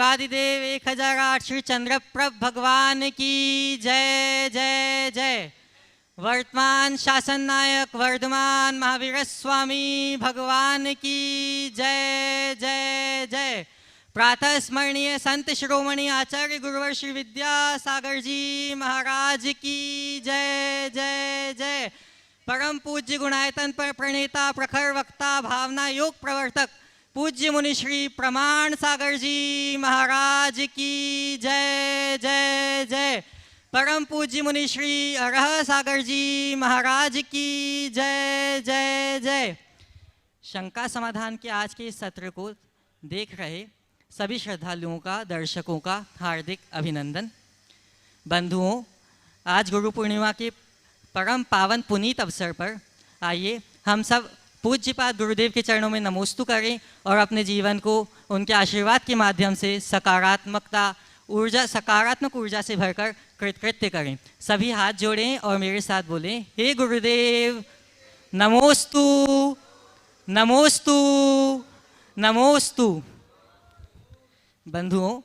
देवादिदेव 1008 श्री चंद्रप्रभ भगवान की जय जय जय। वर्तमान शासन नायक वर्धमान महावीर स्वामी भगवान की जय जय जय। प्रातः स्मरणीय संत शिरोमणि आचार्य गुरुवर श्री विद्यासागर जी महाराज की जय जय जय। परम पूज्य गुणायतन पर प्रणेता प्रखर वक्ता भावना योग प्रवर्तक पूज्य मुनि श्री प्रमाण सागर जी महाराज की जय जय जय। परम पूज्य मुनि श्री अरह सागर जी महाराज की जय जय जय। शंका समाधान के आज के इस सत्र को देख रहे सभी श्रद्धालुओं का, दर्शकों का हार्दिक अभिनंदन। बंधुओं, आज गुरु पूर्णिमा के परम पावन पुनीत अवसर पर आइए हम सब पूज्यपाद गुरुदेव के चरणों में नमोस्तु करें और अपने जीवन को उनके आशीर्वाद के माध्यम से सकारात्मक ऊर्जा से भरकर कृतकृत्य करें। सभी हाथ जोड़ें और मेरे साथ बोलें, हे गुरुदेव नमोस्तु नमोस्तु नमोस्तु। बंधुओं,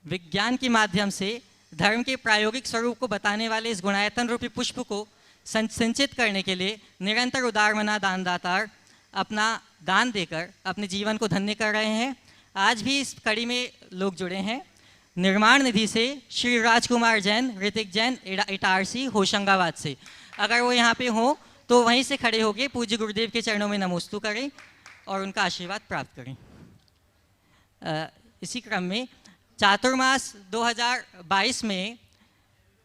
विज्ञान के माध्यम से धर्म के प्रायोगिक स्वरूप को बताने वाले इस गुणायतन रूपी पुष्प को संचित करने के लिए निरंतर उदारमना दानदातार अपना दान देकर अपने जीवन को धन्य कर रहे हैं। आज भी इस कड़ी में लोग जुड़े हैं। निर्माण निधि से श्री राजकुमार जैन, ऋतिक जैन इटारसी होशंगाबाद से। अगर वो यहाँ पे हो तो वहीं से खड़े होकर पूज्य गुरुदेव के चरणों में नमोस्तु करें और उनका आशीर्वाद प्राप्त करें। इसी क्रम में चातुर्मास 2022 में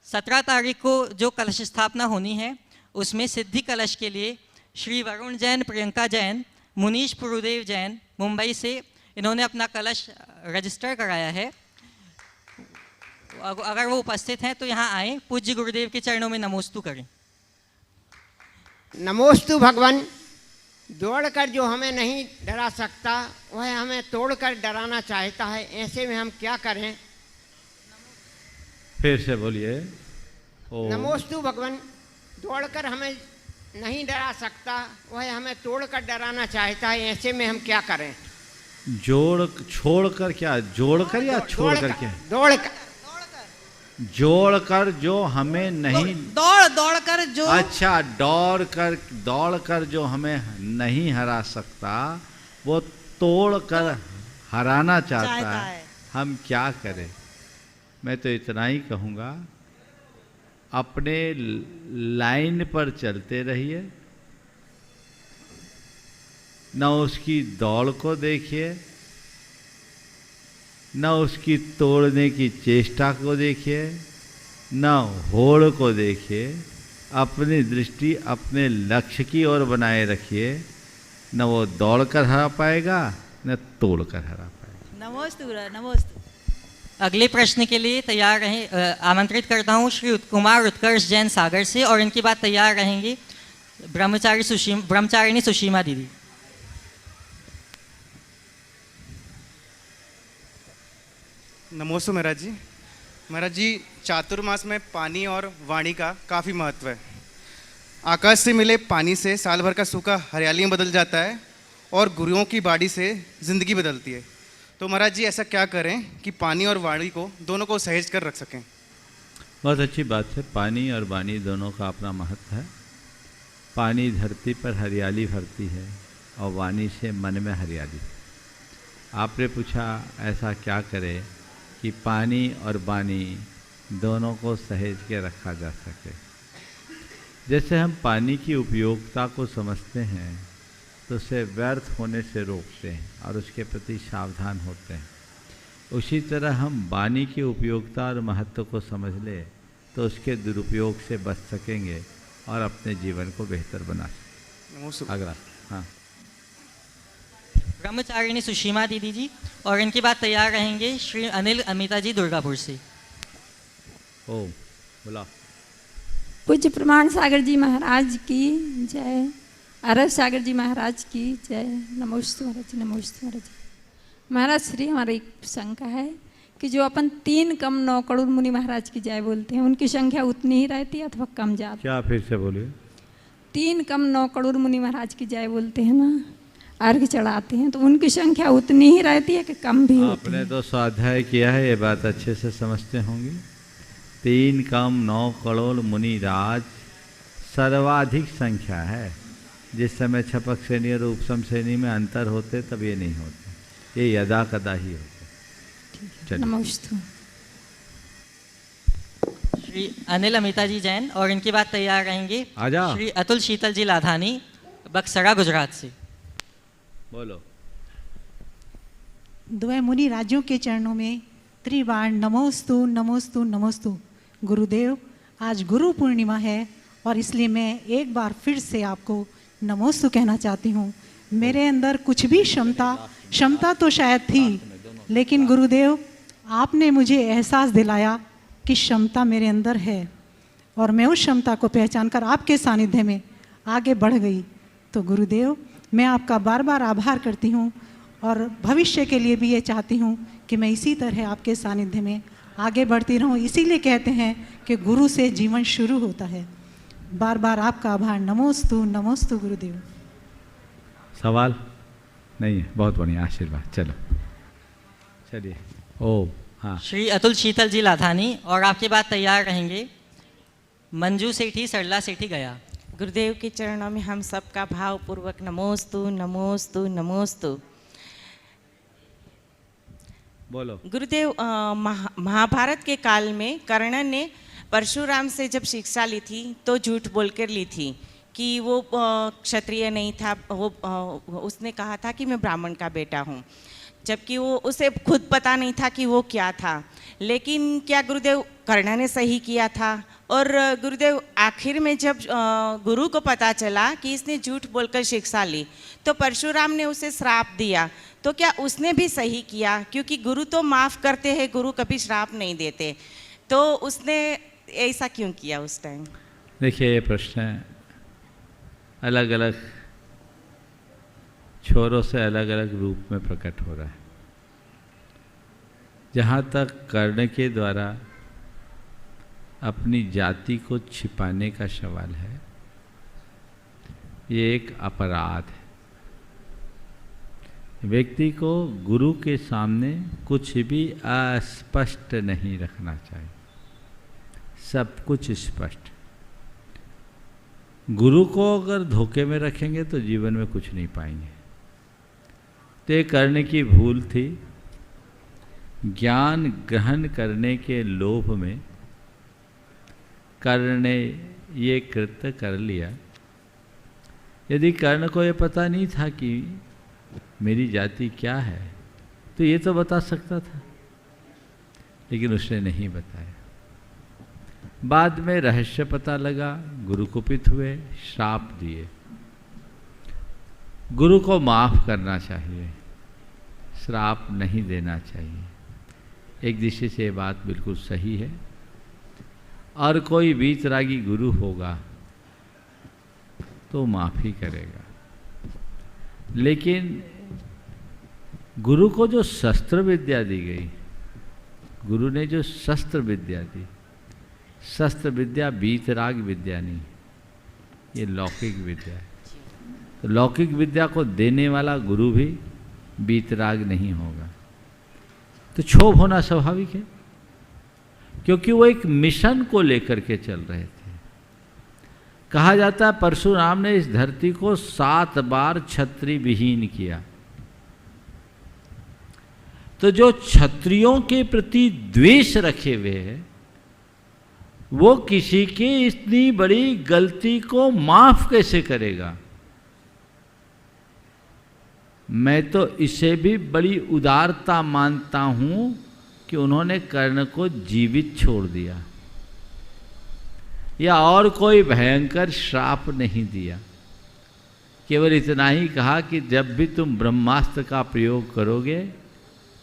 17 तारीख को जो कलश स्थापना होनी है उसमें सिद्धि कलश के लिए श्री वरुण जैन, प्रियंका जैन, मुनीश पुरुदेव जैन मुंबई से इन्होंने अपना कलश रजिस्टर कराया है। अगर वो उपस्थित हैं तो यहाँ आए, पूज्य गुरुदेव के चरणों में नमोस्तु करें। नमोस्तु भगवान। दौड़कर जो हमें नहीं डरा सकता वह हमें तोड़कर डराना चाहता है, ऐसे में हम क्या करें? फिर से बोलिए। नमोस्तु भगवान। दौड़कर हमें नहीं डरा सकता वह हमें तोड़कर डराना चाहता है, ऐसे में हम क्या करें? छोड़कर क्या? जोड़कर या छोड़कर क्या? दौड़कर। जोड़कर जो हमें नहीं दौड़कर जो, अच्छा, दौड़कर जो हमें नहीं हरा सकता वो तोड़कर हराना चाहता है। हम क्या करें? मैं तो इतना ही कहूँगा, अपने लाइन पर चलते रहिए, न उसकी दौड़ को देखिए, न उसकी तोड़ने की चेष्टा को देखिए, न होड़ को देखिए। अपनी दृष्टि अपने लक्ष्य की ओर बनाए रखिए। न वो दौड़कर हरा पाएगा न तोड़कर हरा पाएगा। नमोस्तु नमोस्तु। अगले प्रश्न के लिए तैयार रहें। आमंत्रित करता हूँ श्री कुमार उत्कर्ष जैन सागर से और इनकी बात तैयार रहेंगी ब्रह्मचारिणी सुशीमा दीदी। नमोस्तु महाराज जी। महाराज जी, चातुर्मास में पानी और वाणी का काफ़ी महत्व है। आकाश से मिले पानी से साल भर का सूखा हरियाली में बदल जाता है और गुरुओं की बाड़ी से ज़िंदगी बदलती है। तो महाराज जी ऐसा क्या करें कि पानी और वाणी को दोनों को सहेज कर रख सकें? बहुत अच्छी बात है। पानी और वाणी दोनों का अपना महत्व है। पानी धरती पर हरियाली भरती है और वाणी से मन में हरियाली। आपने पूछा ऐसा क्या करें कि पानी और वाणी दोनों को सहेज के रखा जा सके। जैसे हम पानी की उपयोगिता को समझते हैं तो उसे व्यर्थ होने से रोकते हैं और उसके प्रति सावधान होते हैं, उसी तरह हम वाणी की उपयोगिता और महत्व को समझ ले तो उसके दुरुपयोग से बच सकेंगे और अपने जीवन को बेहतर बना सकेंगे। अगला, हाँ, ब्रह्मचारिणी सुशीमा दीदी जी और इनकी बात तैयार रहेंगे श्री अनिल अमिता जी दुर्गापुर से। ओ बोला। पूज्य प्रमाण सागर जी महाराज की जय, अरब सागर जी महाराज की जय। नमोस्तु महाराज जी, नमोस्तु महाराज जी। महाराज श्री, हमारा एक शंका है कि जो अपन 3 कम 9 करोड़ मुनि महाराज की जय बोलते हैं उनकी संख्या उतनी ही रहती है अथवा कम ज़्यादा? क्या? फिर से बोलिए। 3 कम 9 करोड़ मुनि महाराज की जय बोलते हैं ना, अर्घ चढ़ाते हैं, तो उनकी संख्या उतनी ही रहती है कि कम भी होती आपने है। तो स्वाध्याय किया है, ये बात अच्छे से समझते होंगे। 3 कम 9 करोड़ मुनिराज सर्वाधिक संख्या है। जिस समय छपक श्रेणी और उपसम श्रेणी में अंतर होते तब ये नहीं होते, ये यदा कदा ही होते। चलिए। नमस्ते। श्री अनिल अमिता जी जैन और इनकी बात तैयार रहेंगे आजा। श्री अतुल शीतल जी लाधानी, बक्सरा गुजरात से। बोलो। द्वय मुनि राज्यों के चरणों में त्रिवार नमोस्तु नमोस्तु नमोस्तु। गुरुदेव, आज गुरु पूर्णिमा है और इसलिए मैं एक बार फिर से आपको नमोस्तु कहना चाहती हूँ। मेरे अंदर कुछ भी क्षमता तो शायद थी, लेकिन गुरुदेव आपने मुझे एहसास दिलाया कि क्षमता मेरे अंदर है और मैं उस क्षमता को पहचान कर आपके सानिध्य में आगे बढ़ गई। तो गुरुदेव, मैं आपका बार बार आभार करती हूँ और भविष्य के लिए भी ये चाहती हूँ कि मैं इसी तरह आपके सानिध्य में आगे बढ़ती रहूँ। इसीलिए कहते हैं कि गुरु से जीवन शुरू होता है। बार बार आपका आभार। नमोस्तु नमोस्तु गुरुदेव। सवाल नहीं है? बहुत बढ़िया, आशीर्वाद। चलो चलिए। ओ हाँ। श्री अतुल शीतल जी लाधानी और आपकी बात तैयार रहेंगे मंजू सेठी, सरला सेठी गया। गुरुदेव के चरणों में हम सबका भावपूर्वक नमोस्तु नमोस्तु नमोस्तु। बोलो। गुरुदेव, महाभारत के काल में कर्ण ने परशुराम से जब शिक्षा ली थी तो झूठ बोलकर ली थी कि वो क्षत्रिय नहीं था। उसने कहा था कि मैं ब्राह्मण का बेटा हूँ, जबकि वो उसे खुद पता नहीं था कि वो क्या था। लेकिन क्या गुरुदेव कर्ण ने सही किया था? और गुरुदेव आखिर में जब गुरु को पता चला कि इसने झूठ बोलकर शिक्षा ली तो परशुराम ने उसे श्राप दिया, तो क्या उसने भी सही किया? क्योंकि गुरु तो माफ़ करते हैं, गुरु कभी श्राप नहीं देते, तो उसने ऐसा क्यों किया उस टाइम? देखिए, ये प्रश्न अलग अलग छोरों से अलग अलग रूप में प्रकट हो रहा है। जहाँ तक कर्ण के द्वारा अपनी जाति को छिपाने का सवाल है, ये एक अपराध है। व्यक्ति को गुरु के सामने कुछ भी अस्पष्ट नहीं रखना चाहिए, सब कुछ स्पष्ट। गुरु को अगर धोखे में रखेंगे तो जीवन में कुछ नहीं पाएंगे। तो ये करने की भूल थी। ज्ञान ग्रहण करने के लोभ में कर्ण ने ये कृत्य कर लिया। यदि कर्ण को ये पता नहीं था कि मेरी जाति क्या है तो ये तो बता सकता था, लेकिन उसने नहीं बताया। बाद में रहस्य पता लगा, गुरु कुपित हुए, श्राप दिए। गुरु को माफ करना चाहिए, श्राप नहीं देना चाहिए। एक दृष्टि से ये बात बिल्कुल सही है। और कोई वीतरागी गुरु होगा तो माफ़ी करेगा, लेकिन गुरु को जो शस्त्र विद्या दी गई, गुरु ने जो शस्त्र विद्या दी, शस्त्र विद्या वीतराग विद्या नहीं, ये लौकिक विद्या है। तो लौकिक विद्या को देने वाला गुरु भी वीतराग नहीं होगा, तो क्षोभ होना स्वाभाविक है, क्योंकि वो एक मिशन को लेकर के चल रहे थे। कहा जाता है परशुराम ने इस धरती को 7 बार क्षत्रिय विहीन किया। तो जो क्षत्रियों के प्रति द्वेष रखे हुए हैं, वो किसी की इतनी बड़ी गलती को माफ कैसे करेगा? मैं तो इसे भी बड़ी उदारता मानता हूं कि उन्होंने कर्ण को जीवित छोड़ दिया या और कोई भयंकर श्राप नहीं दिया। केवल इतना ही कहा कि जब भी तुम ब्रह्मास्त्र का प्रयोग करोगे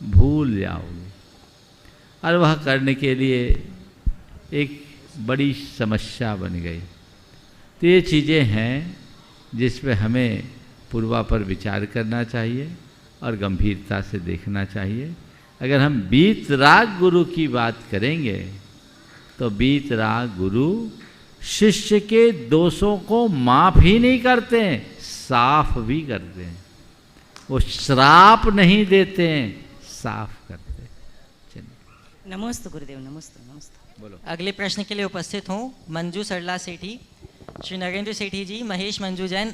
भूल जाओगे। और वह करने के लिए एक बड़ी समस्या बन गई। तो ये चीज़ें हैं जिस पे हमें पूर्वापर विचार करना चाहिए और गंभीरता से देखना चाहिए। अगर हम वीतराग गुरु की बात करेंगे तो वीतराग गुरु शिष्य के दोषों को माफ ही नहीं करते हैं, साफ भी करते हैं। वो श्राप नहीं देते हैं, साफ करते हैं। चलिए नमोस्तु गुरुदेव, नमोस्तु नमोस्तु। बोलो। अगले प्रश्न के लिए उपस्थित हूँ मंजू सरला सेठी, श्री नरेंद्र सेठी जी, महेश मंजू जैन,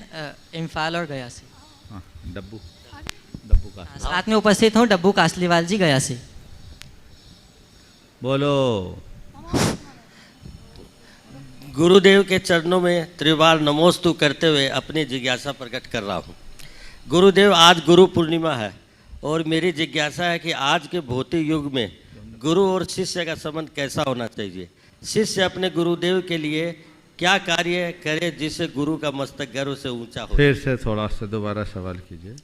इम्फाल और गया से। हाँ, डब्बू का साथ में उपस्थित हूँ डब्बू कासलीवाल जी, गया से। बोलो। गुरुदेव के चरणों में त्रिवार नमोस्तु करते हुए अपनी जिज्ञासा प्रकट कर रहा हूँ। गुरुदेव, आज गुरु पूर्णिमा है और मेरी जिज्ञासा है कि आज के भौतिक युग में गुरु और शिष्य का संबंध कैसा होना चाहिए। शिष्य अपने गुरुदेव के लिए क्या कार्य करे जिससे गुरु का मस्तक गर्व से ऊंचा हो। फिर से थोड़ा सा दोबारा सवाल कीजिए।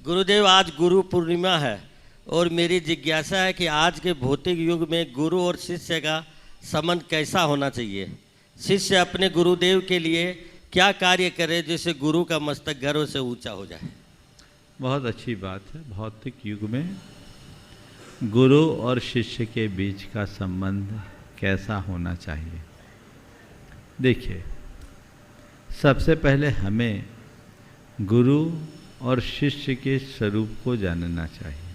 गुरुदेव, आज गुरु पूर्णिमा है और मेरी जिज्ञासा है कि आज के भौतिक युग में गुरु और शिष्य का संबंध कैसा होना चाहिए। शिष्य अपने गुरुदेव के लिए क्या कार्य करे जिससे गुरु का मस्तक गर्व से ऊंचा हो जाए। बहुत अच्छी बात है। भौतिक युग में गुरु और शिष्य के बीच का संबंध कैसा होना चाहिए। देखिए, सबसे पहले हमें गुरु और शिष्य के स्वरूप को जानना चाहिए।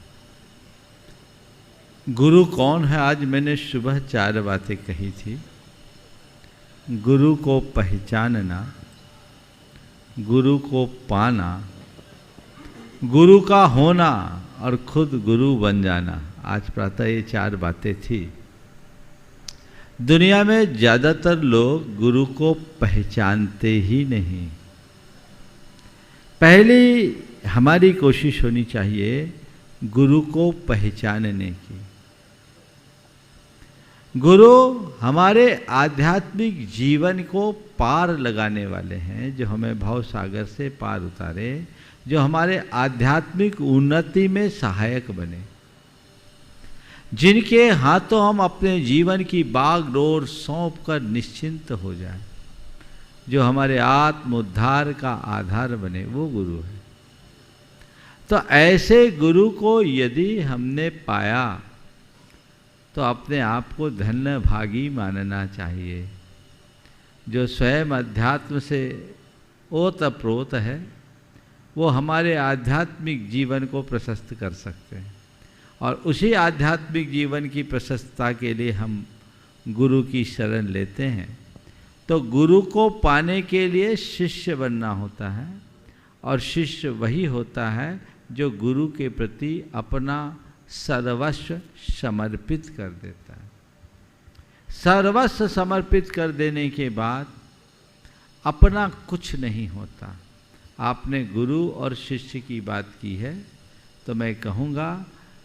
गुरु कौन है? आज मैंने सुबह 4 बातें कही थी। गुरु को पहचानना, गुरु को पाना, गुरु का होना और खुद गुरु बन जाना। आज प्रातः ये 4 बातें थी। दुनिया में ज़्यादातर लोग गुरु को पहचानते ही नहीं। पहली हमारी कोशिश होनी चाहिए गुरु को पहचानने की। गुरु हमारे आध्यात्मिक जीवन को पार लगाने वाले हैं, जो हमें भव सागर से पार उतारे, जो हमारे आध्यात्मिक उन्नति में सहायक बने, जिनके हाथों हम अपने जीवन की बागडोर सौंप कर निश्चिंत हो जाए, जो हमारे आत्म उद्धार का आधार बने, वो गुरु है। तो ऐसे गुरु को यदि हमने पाया तो अपने आप को धन्य भागी मानना चाहिए। जो स्वयं अध्यात्म से ओतप्रोत है, वो हमारे आध्यात्मिक जीवन को प्रशस्त कर सकते हैं। और उसी आध्यात्मिक जीवन की प्रशस्तता के लिए हम गुरु की शरण लेते हैं। तो गुरु को पाने के लिए शिष्य बनना होता है, और शिष्य वही होता है जो गुरु के प्रति अपना सर्वस्व समर्पित कर देता है। सर्वस्व समर्पित कर देने के बाद अपना कुछ नहीं होता। आपने गुरु और शिष्य की बात की है, तो मैं कहूँगा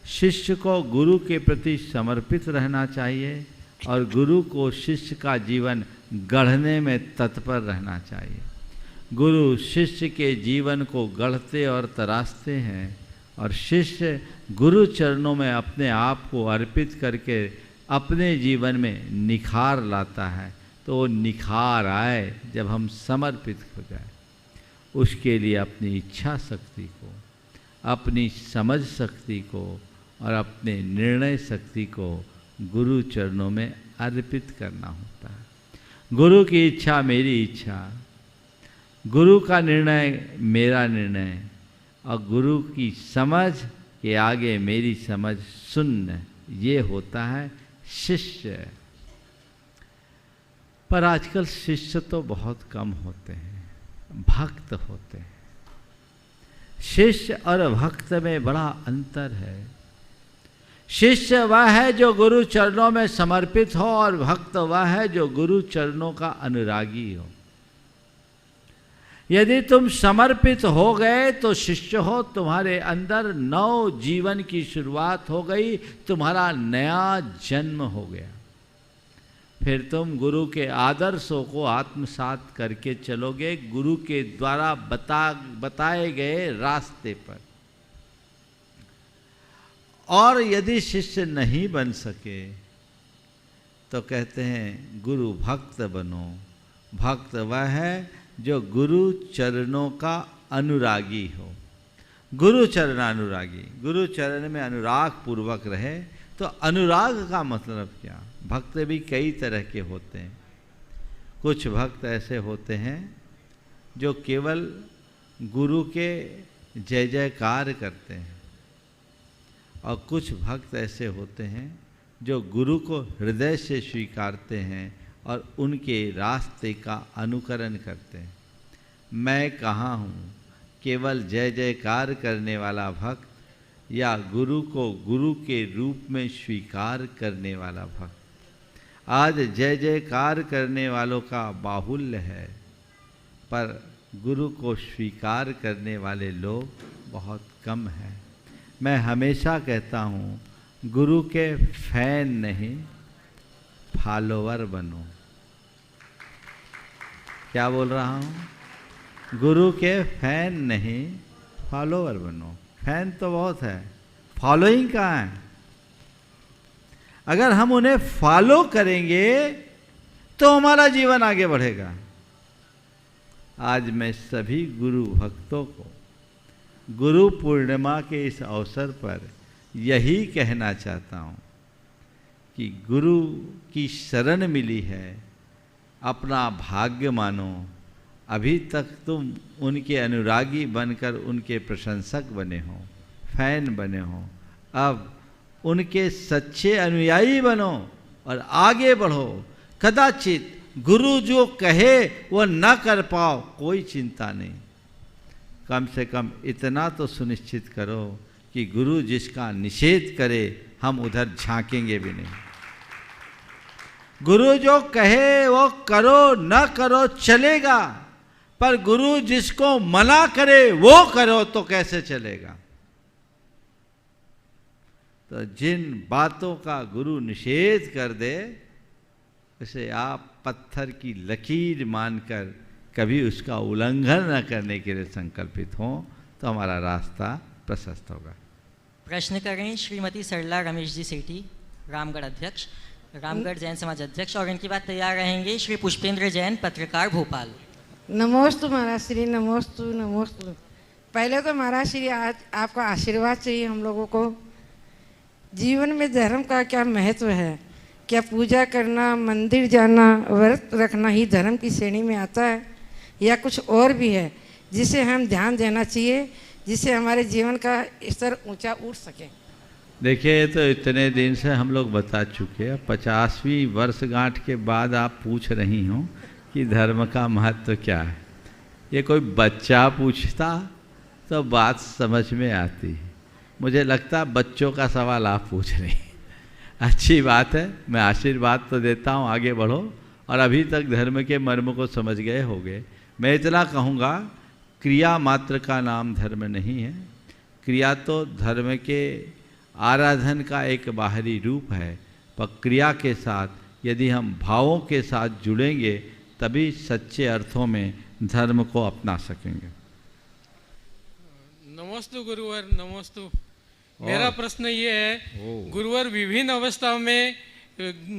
शिष्य को गुरु के प्रति समर्पित रहना चाहिए और गुरु को शिष्य का जीवन गढ़ने में तत्पर रहना चाहिए। गुरु शिष्य के जीवन को गढ़ते और तराशते हैं, और शिष्य गुरु चरणों में अपने आप को अर्पित करके अपने जीवन में निखार लाता है। तो वो निखार आए जब हम समर्पित हो जाए, उसके लिए अपनी इच्छा शक्ति को, अपनी समझ शक्ति को और अपने निर्णय शक्ति को गुरु चरणों में अर्पित करना होता है। गुरु की इच्छा मेरी इच्छा, गुरु का निर्णय मेरा निर्णय, और गुरु की समझ के आगे मेरी समझ शून्य, ये होता है शिष्य। पर आजकल शिष्य तो बहुत कम होते हैं, भक्त होते हैं। शिष्य और भक्त में बड़ा अंतर है। शिष्य वह है जो गुरु चरणों में समर्पित हो, और भक्त वह है जो गुरु चरणों का अनुरागी हो। यदि तुम समर्पित हो गए तो शिष्य हो, तुम्हारे अंदर नव जीवन की शुरुआत हो गई, तुम्हारा नया जन्म हो गया। फिर तुम गुरु के आदर्शों को आत्मसात करके चलोगे, गुरु के द्वारा बताए गए रास्ते पर। और यदि शिष्य नहीं बन सके तो कहते हैं गुरु भक्त बनो। भक्त वह है जो गुरु चरणों का अनुरागी हो। गुरु चरण अनुरागी, गुरु चरण में अनुराग पूर्वक रहे। तो अनुराग का मतलब क्या? भक्त भी कई तरह के होते हैं। कुछ भक्त ऐसे होते हैं जो केवल गुरु के जय जयकार करते हैं, और कुछ भक्त ऐसे होते हैं जो गुरु को हृदय से स्वीकारते हैं और उनके रास्ते का अनुकरण करते हैं। मैं कहाँ हूँ, केवल जय जयकार करने वाला भक्त या गुरु को गुरु के रूप में स्वीकार करने वाला भक्त? आज जय जयकार करने वालों का बाहुल्य है, पर गुरु को स्वीकार करने वाले लोग बहुत कम हैं। मैं हमेशा कहता हूँ, गुरु के फैन नहीं फॉलोवर बनो। क्या बोल रहा हूँ? गुरु के फैन नहीं फॉलोवर बनो। फैन तो बहुत है, फॉलोइंग कहाँ है? अगर हम उन्हें फॉलो करेंगे तो हमारा जीवन आगे बढ़ेगा। आज मैं सभी गुरु भक्तों को गुरु पूर्णिमा के इस अवसर पर यही कहना चाहता हूँ कि गुरु की शरण मिली है, अपना भाग्य मानो। अभी तक तुम उनके अनुरागी बनकर उनके प्रशंसक बने हो, फैन बने हो, अब उनके सच्चे अनुयायी बनो और आगे बढ़ो। कदाचित गुरु जो कहे वो न कर पाओ, कोई चिंता नहीं, कम से कम इतना तो सुनिश्चित करो कि गुरु जिसका निषेध करे हम उधर झांकेंगे भी नहीं। गुरु जो कहे वो करो, न करो चलेगा, पर गुरु जिसको मना करे वो करो तो कैसे चलेगा? तो जिन बातों का गुरु निषेध कर दे उसे आप पत्थर की लकीर मानकर कभी उसका उल्लंघन न करने के लिए संकल्पित हों तो हमारा रास्ता प्रशस्त होगा। प्रश्न करें श्रीमती सरला रमेश जी सेठी, रामगढ़ अध्यक्ष, रामगढ़ जैन समाज अध्यक्ष, और इनकी बात तैयार रहेंगे श्री पुष्पेंद्र जैन, पत्रकार, भोपाल। नमोस्तु महाराज श्री, नमोस्तु नमोस्तु। पहले तो महाराज श्री आज आपका आशीर्वाद चाहिए हम लोगों को। जीवन में धर्म का क्या महत्व है? क्या पूजा करना, मंदिर जाना, व्रत रखना ही धर्म की श्रेणी में आता है, या कुछ और भी है जिसे हम ध्यान देना चाहिए, जिससे हमारे जीवन का स्तर ऊंचा उठ सके? देखिए, तो इतने दिन से हम लोग बता चुके हैं, 50वीं वर्षगांठ के बाद आप पूछ रही हो कि धर्म का महत्व क्या है। ये कोई बच्चा पूछता तो बात समझ में आती है। मुझे लगता बच्चों का सवाल आप पूछ रही हैं। अच्छी बात है, मैं आशीर्वाद तो देता हूँ, आगे बढ़ो, और अभी तक धर्म के मर्म को समझ गए होंगे। मैं इतना कहूँगा, क्रिया मात्र का नाम धर्म नहीं है। क्रिया तो धर्म के आराधन का एक बाहरी रूप है, पर क्रिया के साथ यदि हम भावों के साथ जुड़ेंगे तभी सच्चे अर्थों में धर्म को अपना सकेंगे। नमोस्तु गुरुवर, नमोस्तु। मेरा प्रश्न ये है, गुरुवर विभिन्न अवस्थाओं में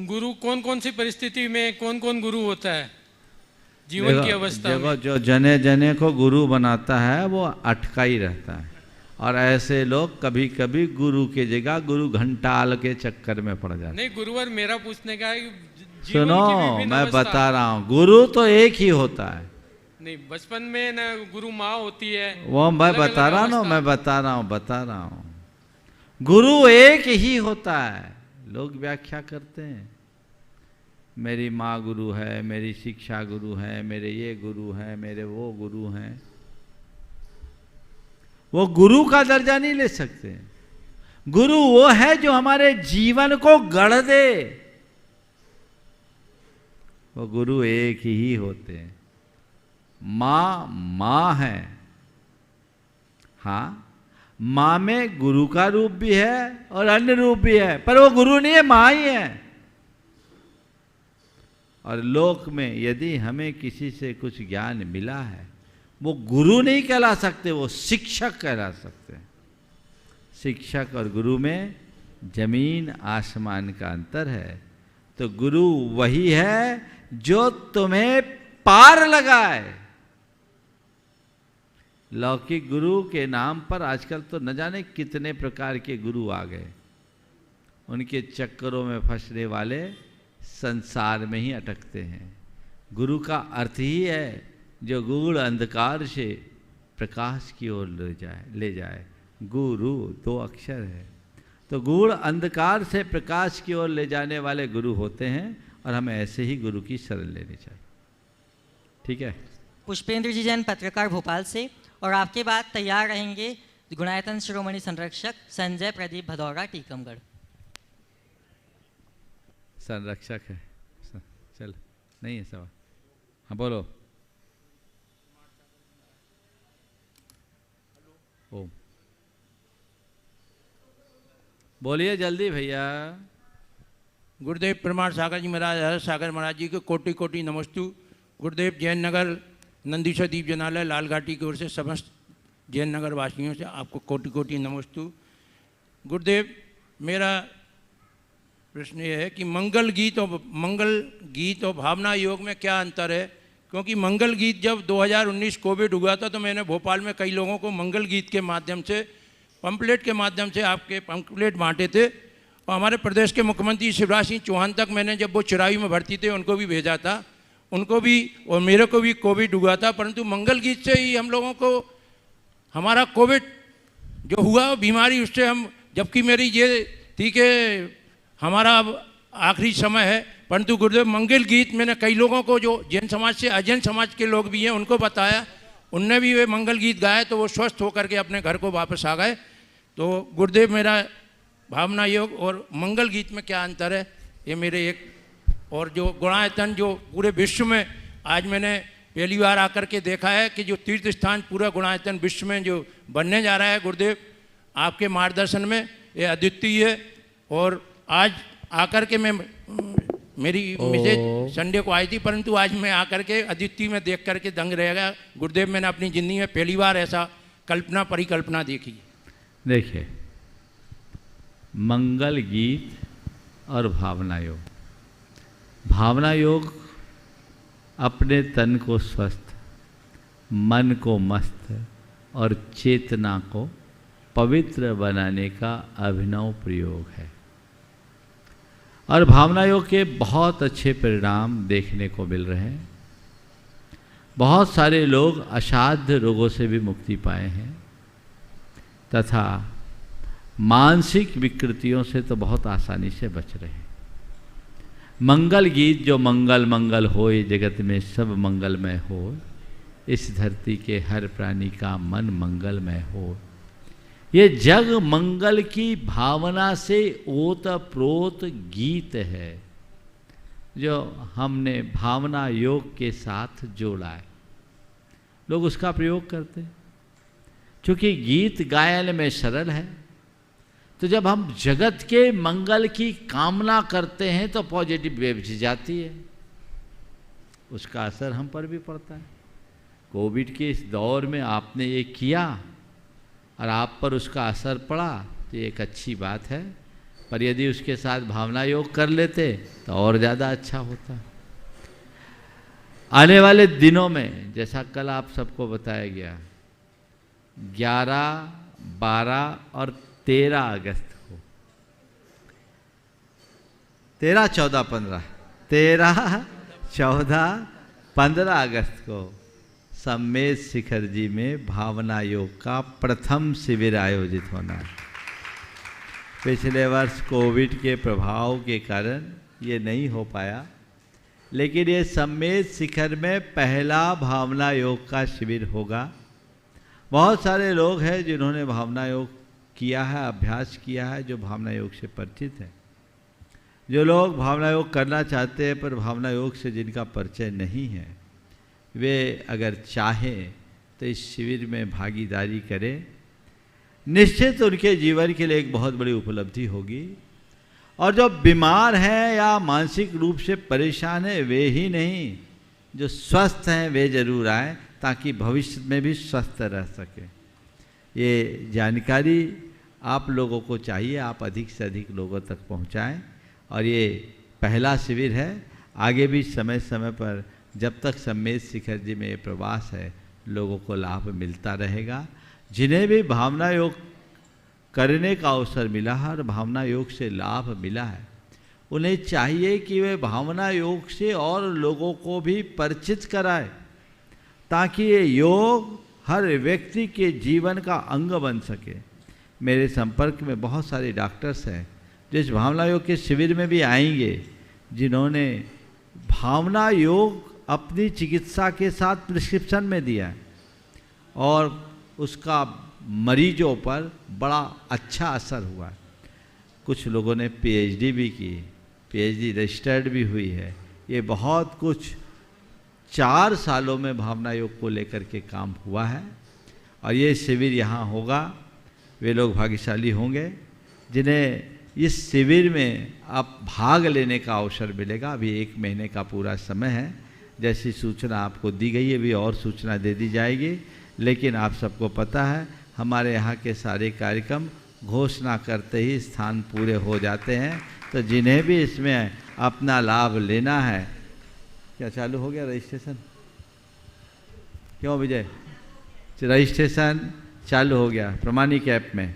गुरु कौन कौन सी परिस्थिति में कौन कौन गुरु होता है जीवन की अवस्था में? जो जने जने को गुरु बनाता है वो अटका ही रहता है, और ऐसे लोग कभी कभी गुरु के जगह गुरु घंटाल के चक्कर में पड़ जाते हैं। नहीं गुरुवर, मेरा पूछने का है, सुनो मैं बता रहा हूँ, गुरु तो एक ही होता है। नहीं, बचपन में ना गुरु माँ होती है, वो मैं बता रहा हूँ, मैं बता रहा हूँ, गुरु एक ही होता है। लोग व्याख्या करते हैं, मेरी माँ गुरु है, मेरी शिक्षा गुरु है, मेरे ये गुरु हैं, मेरे वो गुरु हैं। वो गुरु का दर्जा नहीं ले सकते। गुरु वो है जो हमारे जीवन को गढ़ दे। वो गुरु एक ही होते हैं। माँ है, हाँ, माँ में गुरु का रूप भी है और अन्य रूप भी है, पर वो गुरु नहीं है, माँ ही है। और लोक में यदि हमें किसी से कुछ ज्ञान मिला है, वो गुरु नहीं कहला सकते, वो शिक्षक कहला सकते हैं। शिक्षक और गुरु में जमीन आसमान का अंतर है। तो गुरु वही है जो तुम्हें पार लगाए। लौकिक गुरु के नाम पर आजकल तो न जाने कितने प्रकार के गुरु आ गए। उनके चक्करों में फंसने वाले संसार में ही अटकते हैं। गुरु का अर्थ ही है जो गूढ़ अंधकार से प्रकाश की ओर ले जाए। गुरु 2 अक्षर है, तो गूढ़ अंधकार से प्रकाश की ओर ले जाने वाले गुरु होते हैं और हमें ऐसे ही गुरु की शरण लेनी चाहिए। ठीक है। पुष्पेंद्र जी जैन, पत्रकार, भोपाल से, और आपके बाद तैयार रहेंगे गुणायतन शिरोमणि संरक्षक संजय प्रदीप भदौरा, टीकमगढ़। संरक्षक है, चल नहीं है सवाल। हाँ बोलो। ओम बोलिए जल्दी भैया। गुरुदेव प्रमाण सागर जी महाराज, हर सागर महाराज जी को कोटि कोटि नमस्तु। गुरुदेव जैन नगर नंदीश्वर दीप जनालय लाल घाटी की ओर से समस्त जैन नगर वासियों से आपको कोटि कोटि नमस्तु। गुरुदेव, मेरा प्रश्न ये है कि मंगल गीत और भावना योग में क्या अंतर है? क्योंकि मंगल गीत जब 2019 कोविड हुआ था तो मैंने भोपाल में कई लोगों को मंगल गीत के माध्यम से, पंपलेट के माध्यम से आपके पंपलेट बांटे थे, और हमारे प्रदेश के मुख्यमंत्री शिवराज सिंह चौहान तक मैंने, जब वो चिरायु में भर्ती थे, उनको भी भेजा था, उनको भी और मेरे को भी कोविड हुआ था। परंतु मंगल गीत से ही हम लोगों को हमारा कोविड जो हुआ बीमारी, उससे हम, जबकि मेरी ये थी कि हमारा अब आखिरी समय है, परंतु गुरुदेव मंगल गीत मैंने कई लोगों को, जो जैन समाज से अजैन समाज के लोग भी हैं, उनको बताया, उनने भी वे मंगल गीत गाए तो वो स्वस्थ होकर के अपने घर को वापस आ गए। तो गुरुदेव, मेरा भावना योग और मंगल गीत में क्या अंतर है, ये मेरे एक, और जो गुणायतन जो पूरे विश्व में आज मैंने पहली बार आकर के देखा है कि जो तीर्थ स्थान पूरा गुणायतन विश्व में जो बनने जा रहा है, गुरुदेव आपके मार्गदर्शन में ये अद्वितीय है। और आज आकर के मैं, मेरी मैसेज संडे को आई थी, परंतु आज मैं आकर के अद्वितीय में देख करके दंग रहेगा। गुरुदेव, मैंने अपनी ज़िंदगी में पहली बार ऐसा परिकल्पना देखी। देखिए, मंगल गीत और भावना योग। भावना योग अपने तन को स्वस्थ, मन को मस्त और चेतना को पवित्र बनाने का अभिनव प्रयोग है, और भावना योग के बहुत अच्छे परिणाम देखने को मिल रहे हैं। बहुत सारे लोग असाध्य रोगों से भी मुक्ति पाए हैं, तथा मानसिक विकृतियों से तो बहुत आसानी से बच रहे हैं। मंगल गीत जो मंगल मंगल होए जगत में सब मंगलमय हो, इस धरती के हर प्राणी का मन मंगलमय हो, ये जग मंगल की भावना से ओतप्रोत गीत है जो हमने भावना योग के साथ जोड़ा है। लोग उसका प्रयोग करते हैं क्योंकि गीत गायन में सरल है। तो जब हम जगत के मंगल की कामना करते हैं तो पॉजिटिव वेव्स जाती है, उसका असर हम पर भी पड़ता है। कोविड के इस दौर में आपने ये किया और आप पर उसका असर पड़ा तो एक अच्छी बात है, पर यदि उसके साथ भावना योग कर लेते तो और ज़्यादा अच्छा होता। आने वाले दिनों में जैसा कल आप सबको बताया गया, 11, 12 और 13 अगस्त को, 13, 14, 15 अगस्त को सम्मेद शिखर जी में भावना योग का प्रथम शिविर आयोजित होना है। पिछले वर्ष कोविड के प्रभाव के कारण ये नहीं हो पाया, लेकिन ये सम्मेद शिखर में पहला भावना योग का शिविर होगा। बहुत सारे लोग हैं जिन्होंने भावना योग किया है, अभ्यास किया है, जो भावना योग से परिचित हैं। जो लोग भावना योग करना चाहते हैं पर भावना योग से जिनका परिचय नहीं है, वे अगर चाहें तो इस शिविर में भागीदारी करें। निश्चित उनके जीवन के लिए एक बहुत बड़ी उपलब्धि होगी। और जो बीमार हैं या मानसिक रूप से परेशान हैं वे ही नहीं, जो स्वस्थ हैं वे जरूर आएँ ताकि भविष्य में भी स्वस्थ रह सकें। ये जानकारी आप लोगों को चाहिए, आप अधिक से अधिक लोगों तक पहुंचाएं। और ये पहला शिविर है, आगे भी समय समय पर जब तक सम्मेद शिखर जी में ये प्रवास है लोगों को लाभ मिलता रहेगा। जिन्हें भी भावना योग करने का अवसर मिला है और भावना योग से लाभ मिला है, उन्हें चाहिए कि वे भावना योग से और लोगों को भी परिचित कराएं, ताकि ये योग हर व्यक्ति के जीवन का अंग बन सके। मेरे संपर्क में बहुत सारे डॉक्टर्स हैं जो इस भावना योग के शिविर में भी आएंगे, जिन्होंने भावना योग अपनी चिकित्सा के साथ प्रिस्क्रिप्शन में दिया है और उसका मरीजों पर बड़ा अच्छा असर हुआ है। कुछ लोगों ने पीएचडी भी की, पीएचडी रजिस्टर्ड भी हुई है। ये बहुत कुछ 4 सालों में भावना योग को लेकर के काम हुआ है और ये शिविर यहाँ होगा। वे लोग भाग्यशाली होंगे जिन्हें इस शिविर में अब भाग लेने का अवसर मिलेगा। अभी 1 महीने का पूरा समय है। जैसी सूचना आपको दी गई है भी और सूचना दे दी जाएगी, लेकिन आप सबको पता है हमारे यहाँ के सारे कार्यक्रम घोषणा करते ही स्थान पूरे हो जाते हैं। तो जिन्हें भी इसमें अपना लाभ लेना है, क्या चालू हो गया रजिस्ट्रेशन? क्यों विजय? रजिस्ट्रेशन चालू हो गया प्रमाणिक ऐप में,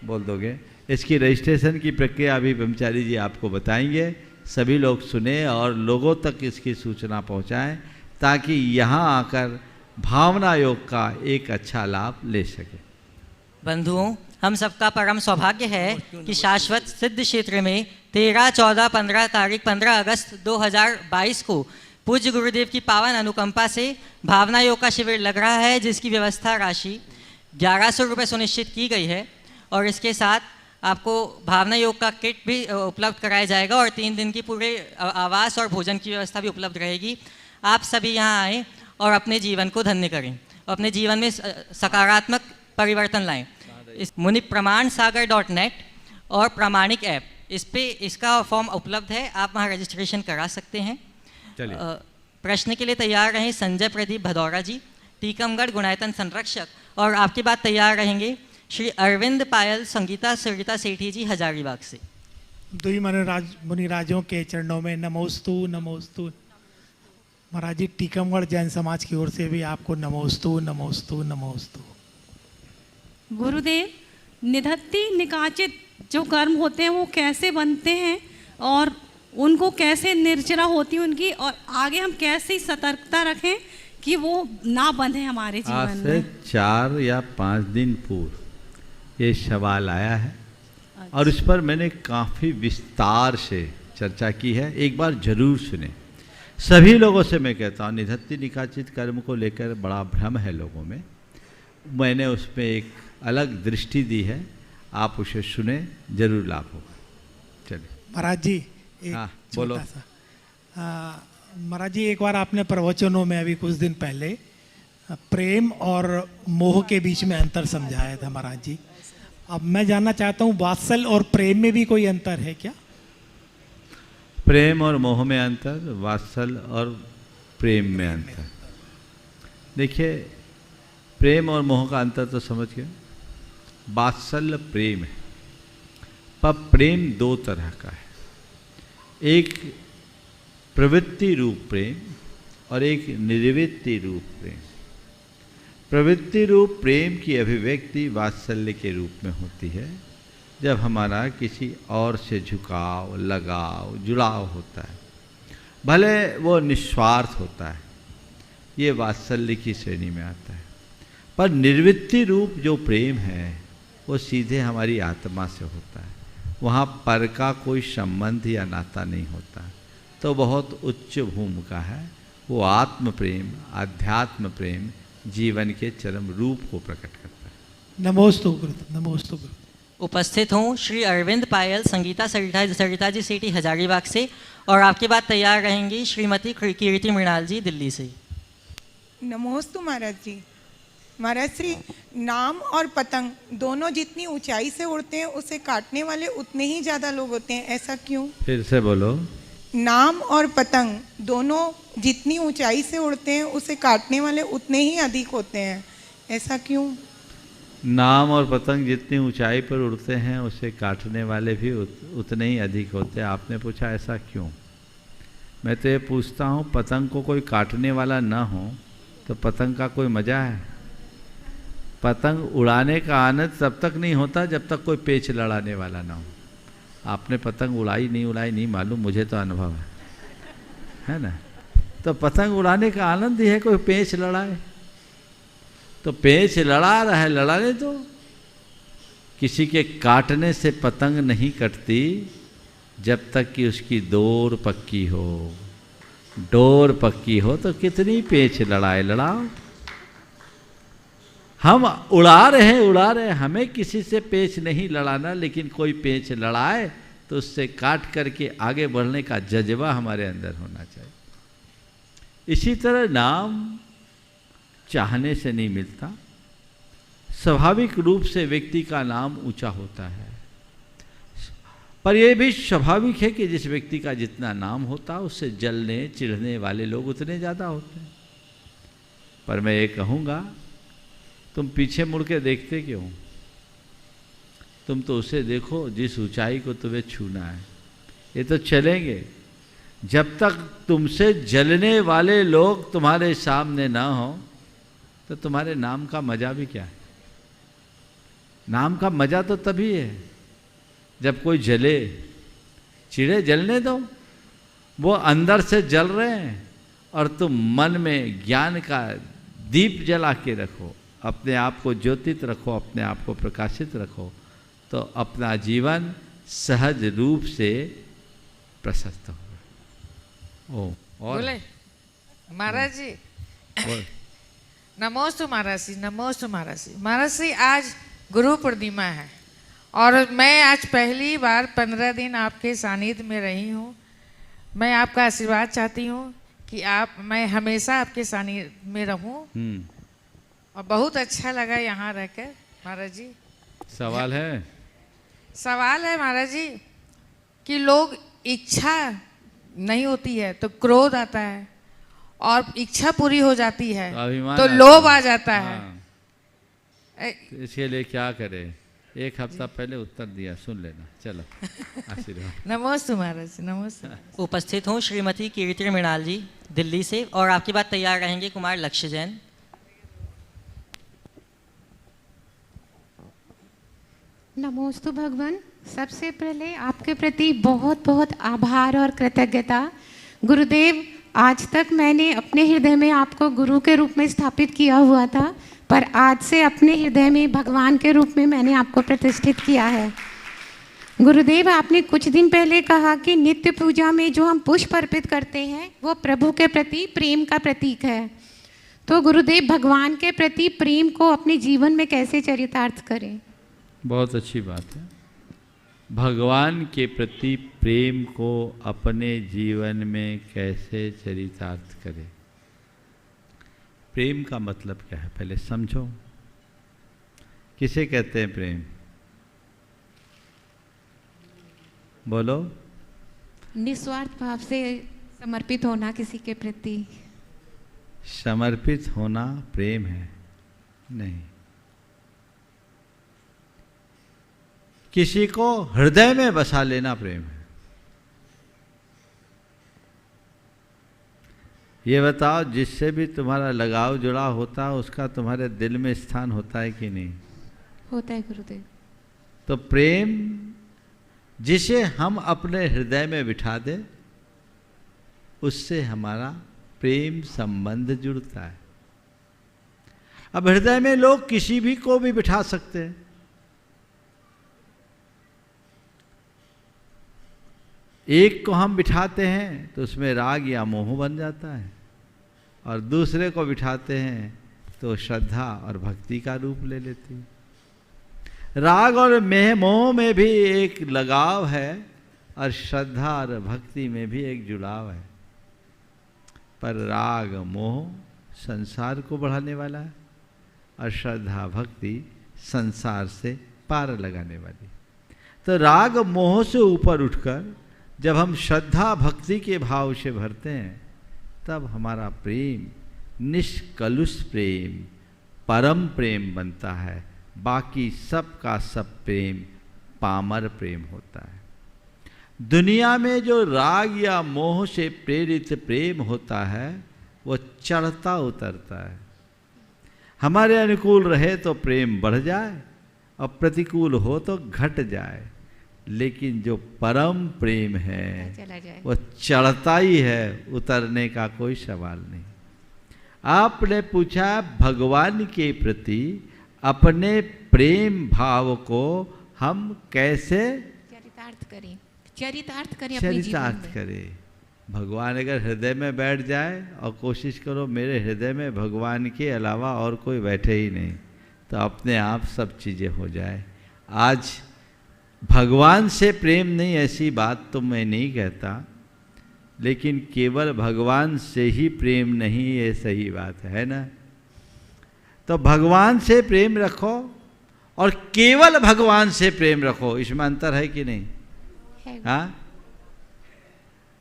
बोल दोगे? इसकी रजिस्ट्रेशन की प्रक्रिया अभी ब्रह्मचारी जी आपको बताएंगे। सभी लोग सुने और लोगों तक इसकी सूचना पहुंचाएं ताकि यहाँ आकर भावना योग का एक अच्छा लाभ ले सके। बंधुओं, हम सबका परम सौभाग्य है कि शाश्वत सिद्ध क्षेत्र में 13, 14, 15 तारीख 15 अगस्त 2022 को पूज्य गुरुदेव की पावन अनुकंपा से भावना योग का शिविर लग रहा है, जिसकी व्यवस्था राशि 1100 रुपये सुनिश्चित की गई है और इसके साथ आपको भावना योग का किट भी उपलब्ध कराया जाएगा और 3 दिन की पूरे आवास और भोजन की व्यवस्था भी उपलब्ध रहेगी। आप सभी यहाँ आएँ और अपने जीवन को धन्य करें और अपने जीवन में सकारात्मक परिवर्तन लाएं। इस मुनिप्रमाणसागर.net और प्रामाणिक ऐप, इस पे इसका फॉर्म उपलब्ध है, आप वहाँ रजिस्ट्रेशन करा सकते हैं। प्रश्न के लिए तैयार रहें संजय प्रदीप भदौरा जी, टीकमगढ़ गुणायतन संरक्षक, और आपके बाद तैयार रहेंगे श्री अरविंद पायल संगीता सरिता सेठी जी हजारीबाग से। दुई मुनिराजों के चरणों में नमोस्तु नमोस्तु। महाराज जी, टीकमगढ़ जैन समाज की ओर से भी आपको नमोस्तु नमोस्तु नमोस्तु। गुरुदेव, निधत्ति निकाचित जो कर्म होते हैं वो कैसे बनते हैं और उनको कैसे निर्जरा होती है उनकी, और आगे हम कैसे सतर्कता रखें कि वो ना बंधे हमारे जीवन में? 4 या 5 दिन पूर्व ये सवाल आया है और इस पर मैंने काफ़ी विस्तार से चर्चा की है। एक बार जरूर सुने। सभी लोगों से मैं कहता हूँ निधत्ति निकाचित कर्म को लेकर बड़ा भ्रम है लोगों में। मैंने उसमें एक अलग दृष्टि दी है, आप उसे सुने, जरूर लाभ होगा। चलिए महाराज जी, बोलो। महाराज जी, एक बार आपने प्रवचनों में अभी कुछ दिन पहले प्रेम और मोह के बीच में अंतर समझाया था महाराज जी। अब मैं जानना चाहता हूँ वात्सल और प्रेम में भी कोई अंतर है क्या? प्रेम और मोह में अंतर, वात्सल और प्रेम में अंतर। देखिए, प्रेम और मोह का अंतर तो समझ गए। वात्सल्य प्रेम है, पर प्रेम 2 तरह का है। एक प्रवृत्ति रूप प्रेम और एक निर्वृत्ति रूप प्रेम। प्रवृत्ति रूप प्रेम की अभिव्यक्ति वात्सल्य के रूप में होती है, जब हमारा किसी और से झुकाव, लगाव, जुड़ाव होता है, भले वो निस्वार्थ होता है, ये वात्सल्य की श्रेणी में आता है। पर निर्वृत्ति रूप जो प्रेम है वो सीधे हमारी आत्मा से होता है, वहाँ पर का कोई संबंध या नाता नहीं होता, तो बहुत उच्च भूमिका है। वो आत्म प्रेम, आध्यात्म प्रेम जीवन के चरम रूप को प्रकट करता है। नमोस्तु गुरु, नमोस्तु गुरु। उपस्थित हूँ श्री अरविंद पायल संगीता सरिता जी सेठी हजारीबाग से, और आपके बाद तैयार रहेंगी श्रीमती कीर्ति मृणाल जी दिल्ली से। नमोस्तु महाराज जी। महाराज श्री, नाम और पतंग दोनों जितनी ऊंचाई से उड़ते हैं उसे काटने वाले उतने ही ज़्यादा लोग होते हैं, ऐसा क्यों? फिर से बोलो। नाम और पतंग दोनों जितनी ऊंचाई से उड़ते हैं उसे काटने वाले उतने ही अधिक होते हैं, ऐसा क्यों? नाम और पतंग जितनी ऊंचाई पर उड़ते हैं उसे काटने वाले भी उतने ही अधिक होते हैं। आपने पूछा ऐसा क्यों? मैं तो ये पूछता हूँ, पतंग को कोई काटने वाला ना हो तो पतंग का कोई मज़ा है? पतंग उड़ाने का आनंद तब तक नहीं होता जब तक कोई पेच लड़ाने वाला ना हो। आपने पतंग उड़ाई नहीं मालूम, मुझे तो अनुभव है ना। तो पतंग उड़ाने का आनंद ही है कोई पेच लड़ाए, तो पेंच लड़ा रहा है, लड़ाने दो। किसी के काटने से पतंग नहीं कटती जब तक कि उसकी डोर पक्की हो। डोर पक्की हो तो कितनी पेंच लड़ाए, लड़ाओ। हम उड़ा रहे हैं, हमें किसी से पेंच नहीं लड़ाना, लेकिन कोई पेंच लड़ाए तो उससे काट करके आगे बढ़ने का जज्बा हमारे अंदर होना चाहिए। इसी तरह नाम चाहने से नहीं मिलता, स्वाभाविक रूप से व्यक्ति का नाम ऊंचा होता है। पर यह भी स्वाभाविक है कि जिस व्यक्ति का जितना नाम होता उससे जलने चिढ़ने वाले लोग उतने ज़्यादा होते हैं। पर मैं ये कहूँगा, तुम पीछे मुड़ के देखते क्यों? तुम तो उसे देखो जिस ऊंचाई को तुम्हें छूना है। ये तो चलेंगे, जब तक तुमसे जलने वाले लोग तुम्हारे सामने ना हो तो तुम्हारे नाम का मजा भी क्या है? नाम का मजा तो तभी है जब कोई जले। चिड़े जलने दो, वो अंदर से जल रहे हैं और तुम मन में ज्ञान का दीप जला के रखो, अपने आप को ज्योतित रखो, अपने आप को प्रकाशित रखो, तो अपना जीवन सहज रूप से प्रशस्त होगा। ओ और बोले महाराज जी, नमोस्तु महाराज जी, नमोस्तु महाराज जी। महाराज जी आज गुरु पूर्णिमा है और मैं आज पहली बार 15 दिन आपके सानिध्य में रही हूँ। मैं आपका आशीर्वाद चाहती हूँ कि मैं हमेशा आपके सानिध्य में रहूँ और बहुत अच्छा लगा यहाँ रहकर। महाराज जी सवाल है? सवाल है महाराज जी कि लोग इच्छा नहीं होती है तो क्रोध आता है और इच्छा पूरी हो जाती है तो लोभ आ जाता है। तो इसके लिए क्या करें? एक हफ्ता पहले उत्तर दिया, सुन लेना। चलो आशीर्वाद। नमस्ते महाराज, नमस्ते। उपस्थित हूँ श्रीमती कीर्ति मृणाल जी दिल्ली से, और आपकी बात तैयार रहेंगे कुमार लक्ष्य जैन। नमोस्तु भगवान। सबसे पहले आपके प्रति बहुत बहुत आभार और कृतज्ञता। गुरुदेव, आज तक मैंने अपने हृदय में आपको गुरु के रूप में स्थापित किया हुआ था, पर आज से अपने हृदय में भगवान के रूप में मैंने आपको प्रतिष्ठित किया है। गुरुदेव, आपने कुछ दिन पहले कहा कि नित्य पूजा में जो हम पुष्प अर्पित करते हैं वो प्रभु के प्रति प्रेम का प्रतीक है। तो गुरुदेव, भगवान के प्रति प्रेम को अपने जीवन में कैसे चरितार्थ करें? बहुत अच्छी बात है। भगवान के प्रति प्रेम को अपने जीवन में कैसे चरितार्थ करें? प्रेम का मतलब क्या है पहले समझो। किसे कहते हैं प्रेम? बोलो। निस्वार्थ भाव से समर्पित होना किसी के प्रति। समर्पित होना प्रेम है? नहीं। किसी को हृदय में बसा लेना प्रेम है। ये बताओ, जिससे भी तुम्हारा लगाव जुड़ा होता है उसका तुम्हारे दिल में स्थान होता है कि नहीं? होता है गुरुदेव। तो प्रेम जिसे हम अपने हृदय में बिठा दे उससे हमारा प्रेम संबंध जुड़ता है। अब हृदय में लोग किसी भी को भी बिठा सकते हैं। एक को हम बिठाते हैं तो उसमें राग या मोह बन जाता है, और दूसरे को बिठाते हैं तो श्रद्धा और भक्ति का रूप ले लेती है। राग और मोह में भी एक लगाव है और श्रद्धा और भक्ति में भी एक जुड़ाव है। पर राग मोह संसार को बढ़ाने वाला है और श्रद्धा भक्ति संसार से पार लगाने वाली। तो राग मोह से ऊपर उठकर जब हम श्रद्धा भक्ति के भाव से भरते हैं तब हमारा प्रेम निष्कलुष प्रेम, परम प्रेम बनता है। बाकी सब का सब प्रेम पामर प्रेम होता है। दुनिया में जो राग या मोह से प्रेरित प्रेम होता है वो चढ़ता उतरता है। हमारे अनुकूल रहे तो प्रेम बढ़ जाए और प्रतिकूल हो तो घट जाए, लेकिन जो परम प्रेम है वो चढ़ता ही है, उतरने का कोई सवाल नहीं। आपने पूछा भगवान के प्रति अपने प्रेम भाव को हम कैसे चरितार्थ करें अपने जीवन में। करें। भगवान अगर हृदय में बैठ जाए और कोशिश करो मेरे हृदय में भगवान के अलावा और कोई बैठे ही नहीं, तो अपने आप सब चीज़ें हो जाए। आज भगवान से प्रेम नहीं, ऐसी बात तो मैं नहीं कहता, लेकिन केवल भगवान से ही प्रेम नहीं, ये सही बात है ना। तो भगवान से प्रेम रखो और केवल भगवान से प्रेम रखो, इसमें अंतर है कि नहीं? हाँ,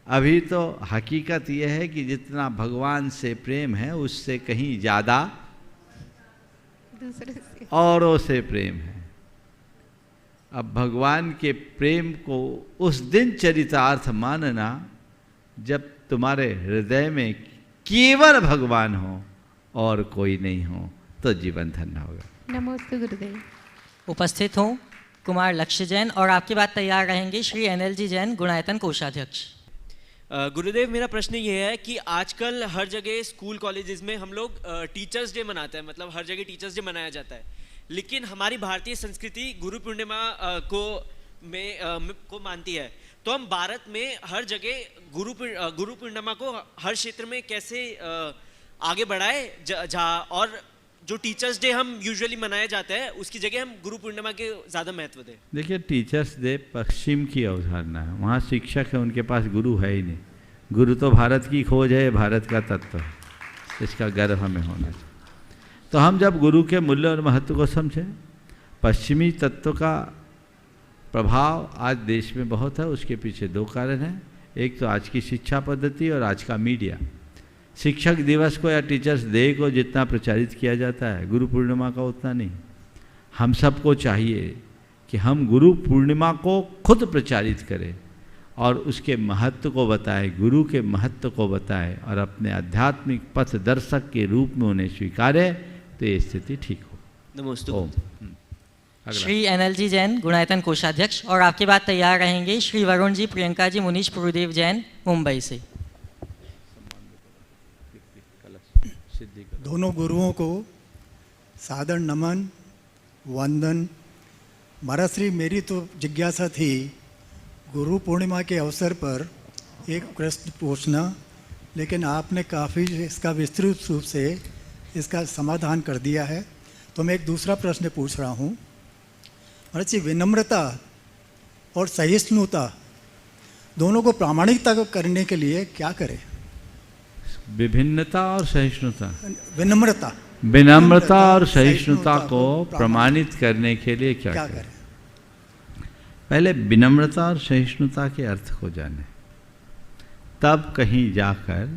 अभी तो हकीकत यह है कि जितना भगवान से प्रेम है उससे कहीं ज़्यादा औरों से प्रेम है। अब भगवान के प्रेम को उस दिन चरितार्थ मानना जब तुम्हारे हृदय में केवल भगवान हो और कोई नहीं हो, तो जीवन धन्य होगा। नमस्ते गुरुदेव। उपस्थित हूँ कुमार लक्ष्य जैन और आपकी बात तैयार रहेंगे श्री NLG जैन, गुणायतन कोषाध्यक्ष। गुरुदेव, मेरा प्रश्न ये है कि आजकल हर जगह स्कूल कॉलेजेस में हम लोग टीचर्स डे मनाते हैं, मतलब हर जगह टीचर्स डे मनाया जाता है, लेकिन हमारी भारतीय संस्कृति गुरु पूर्णिमा को मानती है। तो हम भारत में हर जगह गुरु पूर्णिमा को हर क्षेत्र में कैसे आगे बढ़ाए, जहाँ और जो टीचर्स डे हम यूजुअली मनाया जाता है उसकी जगह हम गुरु पूर्णिमा के ज़्यादा महत्व दें। देखिए, टीचर्स डे पश्चिम की अवधारणा है, वहाँ शिक्षक है, उनके पास गुरु है ही नहीं। गुरु तो भारत की खोज है, भारत का तत्व है, इसका गर्व हमें होना चाहिए। तो हम जब गुरु के मूल्य और महत्व को समझें, पश्चिमी तत्व का प्रभाव आज देश में बहुत है। उसके पीछे दो कारण हैं, एक तो आज की शिक्षा पद्धति और आज का मीडिया। शिक्षक दिवस को या टीचर्स डे को जितना प्रचारित किया जाता है, गुरु पूर्णिमा का उतना नहीं। हम सबको चाहिए कि हम गुरु पूर्णिमा को खुद प्रचारित करें और उसके महत्व को बताएं, गुरु के महत्व को बताएं और अपने आध्यात्मिक पथ दर्शक के रूप में उन्हें स्वीकारें, तो ये स्थिति ठीक हो। नमस्ते। श्री NLG जैन, गुणायतन कोषाध्यक्ष और आपकी बात तैयार रहेंगे श्री वरुण जी, प्रियंका जी, मुनीश पुरुदेव जैन, मुंबई से। दोनों गुरुओं को सादर नमन, वंदन। महाराज श्री, मेरी तो जिज्ञासा थी गुरु पूर्णिमा के अवसर पर एक प्रश्न पूछना, लेकिन आपने काफ़ी इसका विस्तृत रूप से इसका समाधान कर दिया है। तो मैं एक दूसरा प्रश्न पूछ रहा हूँ। महाराज जी, विनम्रता और सहिष्णुता दोनों को प्रामाणिकता करने के लिए क्या करें? विभिन्नता और सहिष्णुता, विनम्रता और सहिष्णुता को प्रमाणित करने के लिए क्या करें? पहले विनम्रता और सहिष्णुता के अर्थ को जाने, तब कहीं जाकर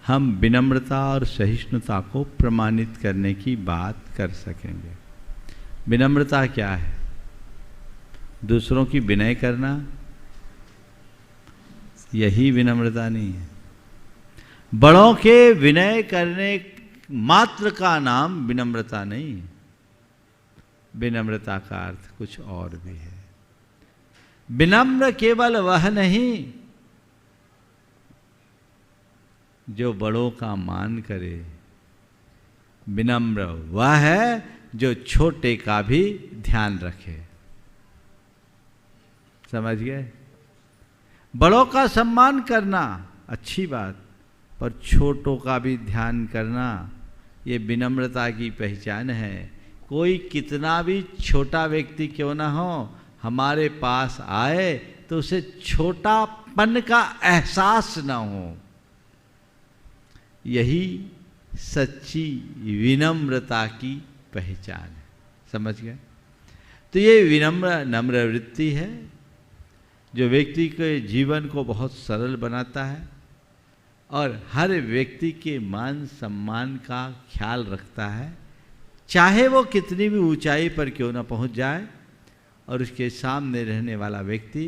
हम विनम्रता और सहिष्णुता को प्रमाणित करने की बात कर सकेंगे। विनम्रता क्या है? दूसरों की विनय करना, यही विनम्रता नहीं है। बड़ों के विनय करने मात्र का नाम विनम्रता नहीं है। विनम्रता का अर्थ कुछ और भी है। विनम्र केवल वह नहीं जो बड़ों का मान करे, विनम्र वह है जो छोटे का भी ध्यान रखे। समझ गए? बड़ों का सम्मान करना अच्छी बात, पर छोटों का भी ध्यान करना ये विनम्रता की पहचान है। कोई कितना भी छोटा व्यक्ति क्यों ना हो, हमारे पास आए तो उसे छोटापन का एहसास ना हो, यही सच्ची विनम्रता की पहचान है। समझ गए? तो ये नम्र वृत्ति है जो व्यक्ति के जीवन को बहुत सरल बनाता है और हर व्यक्ति के मान सम्मान का ख्याल रखता है, चाहे वो कितनी भी ऊंचाई पर क्यों ना पहुंच जाए, और उसके सामने रहने वाला व्यक्ति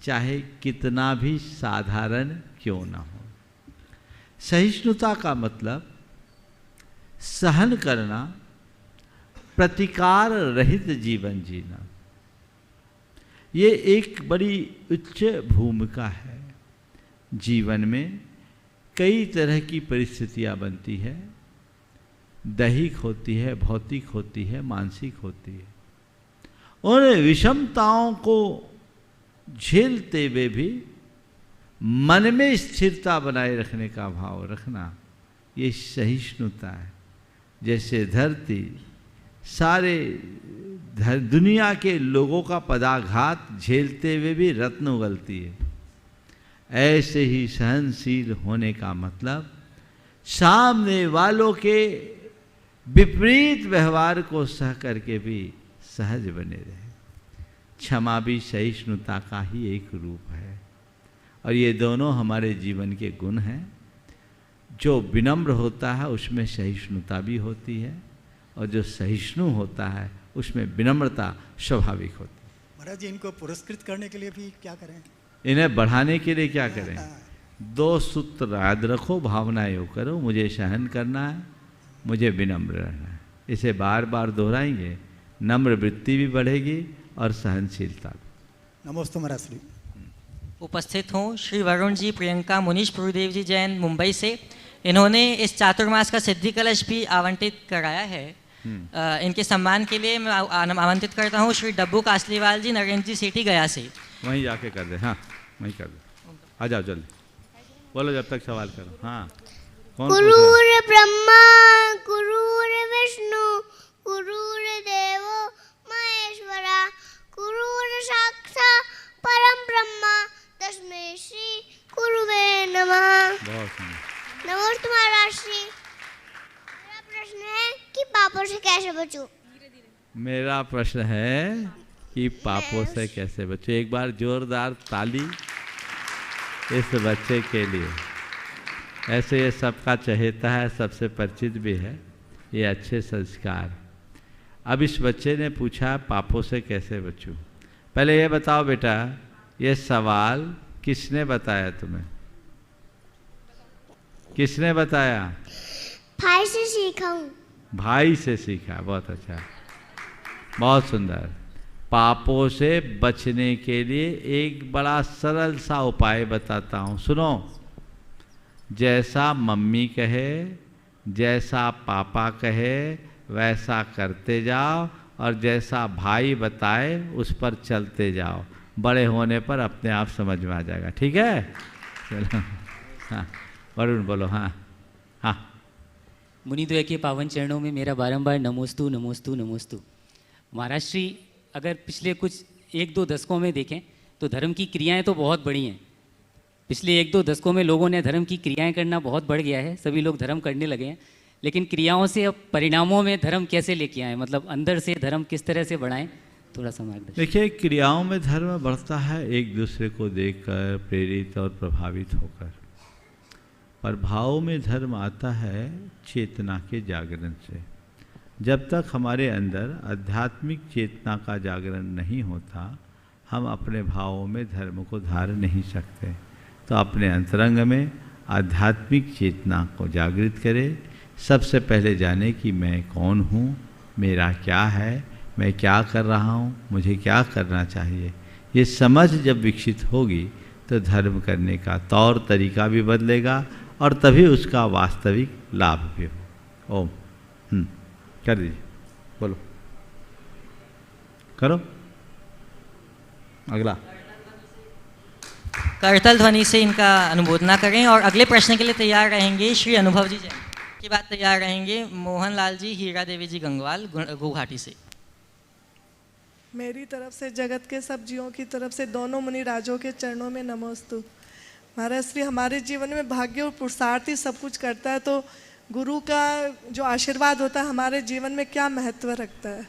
चाहे कितना भी साधारण क्यों ना हो। सहिष्णुता का मतलब सहन करना, प्रतिकार रहित जीवन जीना। ये एक बड़ी उच्च भूमिका है। जीवन में कई तरह की परिस्थितियां बनती है, दैहिक होती है, भौतिक होती है, मानसिक होती है। उन विषमताओं को झेलते हुए भी मन में स्थिरता बनाए रखने का भाव रखना, ये सहिष्णुता है। जैसे धरती सारे दुनिया के लोगों का पदाघात झेलते हुए भी रत्न उगलती है, ऐसे ही सहनशील होने का मतलब सामने वालों के विपरीत व्यवहार को सह करके भी सहज बने रहे। क्षमा भी सहिष्णुता का ही एक रूप है, और ये दोनों हमारे जीवन के गुण हैं। जो विनम्र होता है उसमें सहिष्णुता भी होती है, और जो सहिष्णु होता है उसमें विनम्रता स्वाभाविक होती है। महाराज जी, इनको पुरस्कृत करने के लिए भी क्या करें? इन्हें बढ़ाने के लिए क्या करें? 2 सूत्र याद रखो, भावना योग करो। मुझे सहन करना है, मुझे विनम्र रहना है। इसे बार बार दोहराएंगे, नम्र वृत्ति भी बढ़ेगी और सहनशीलता भी। नमस्ते महाराज श्री। उपस्थित हूँ श्री वरुण जी, प्रियंका, मुनीश प्रभुदेव जी जैन मुंबई से। इन्होंने इस चातुर्मास का सिद्धि कलश भी आवंटित कराया है। इनके सम्मान के लिए मैं आमंत्रित करता हूँ श्री डब्बू कासलीवाल जी, नरेंद्र जी सेठी, गया से। वहीं जाके कर दे। हाँ, वहीं कर दे। आ जाओ जल्दी, बोलो जब तक सवाल करो। हाँ, गुरुर ब्रह्मा गुरुर विष्णु गुरुर देवो महेश्वरा गुरुर साक्षात् परम ब्रह्मा तस्मै श्री गुरुवे नमः। बहुत सुंदर। नमस्ते महाराज श्री। मेरा प्रश्न है कि पापों से कैसे बचूं? मेरा प्रश्न है कि पापों से कैसे बचूं। एक बार जोरदार ताली इस बच्चे के लिए। ऐसे ये सबका चहेता है, सबसे परिचित भी है, ये अच्छे संस्कार। अब इस बच्चे ने पूछा पापों से कैसे बचूं। पहले ये बताओ बेटा, ये सवाल किसने बताया तुम्हें? किसने बताया? भाई से सीखा हूँ। भाई से सीखा, बहुत अच्छा, बहुत सुंदर। पापों से बचने के लिए एक बड़ा सरल सा उपाय बताता हूँ, सुनो। जैसा मम्मी कहे, जैसा पापा कहे वैसा करते जाओ, और जैसा भाई बताए उस पर चलते जाओ। बड़े होने पर अपने आप समझ में आ जाएगा, ठीक है? चलो, हाँ वरुण बोलो। हाँ हाँ। मुनिद्वय के पावन चरणों में मेरा बारंबार नमोस्तु नमोस्तु नमोस्तु। महाराज श्री, अगर पिछले कुछ 1-2 दशकों में देखें तो धर्म की क्रियाएं तो बहुत बड़ी हैं। पिछले 1-2 दशकों में लोगों ने धर्म की क्रियाएं करना बहुत बढ़ गया है, सभी लोग धर्म करने लगे हैं। लेकिन क्रियाओं से अब परिणामों में धर्म कैसे लेके आए, मतलब अंदर से धर्म किस तरह से बढ़ाएं, थोड़ा सा मार्गदर्शन। देखिए, क्रियाओं में धर्म बढ़ता है एक दूसरे को देखकर, प्रेरित और प्रभावित होकर। पर भाव में धर्म आता है चेतना के जागरण से। जब तक हमारे अंदर आध्यात्मिक चेतना का जागरण नहीं होता, हम अपने भावों में धर्म को धार नहीं सकते। तो अपने अंतरंग में आध्यात्मिक चेतना को जागृत करें। सबसे पहले जाने कि मैं कौन हूँ, मेरा क्या है, मैं क्या कर रहा हूँ, मुझे क्या करना चाहिए। ये समझ जब विकसित होगी तो धर्म करने का तौर तरीका भी बदलेगा, और तभी उसका वास्तविक लाभ भी हो। ओम। कर दीजिए, बोलो, करो अगला। करतल ध्वनि से इनका अनुमोदना करें। और अगले प्रश्न के लिए तैयार रहेंगे श्री अनुभव जी जैन। की बात तैयार रहेंगे मोहन लाल जी, हीरा देवी जी गंगवाल, गुवाहाटी से। मेरी तरफ से, जगत के सब जीवों की तरफ से, दोनों मुनि राजों के चरणों में नमोस्तु। महाराज श्री, हमारे जीवन में भाग्य और पुरुषार्थ ही सब कुछ करता है, तो गुरु का जो आशीर्वाद होता है हमारे जीवन में क्या महत्व रखता है?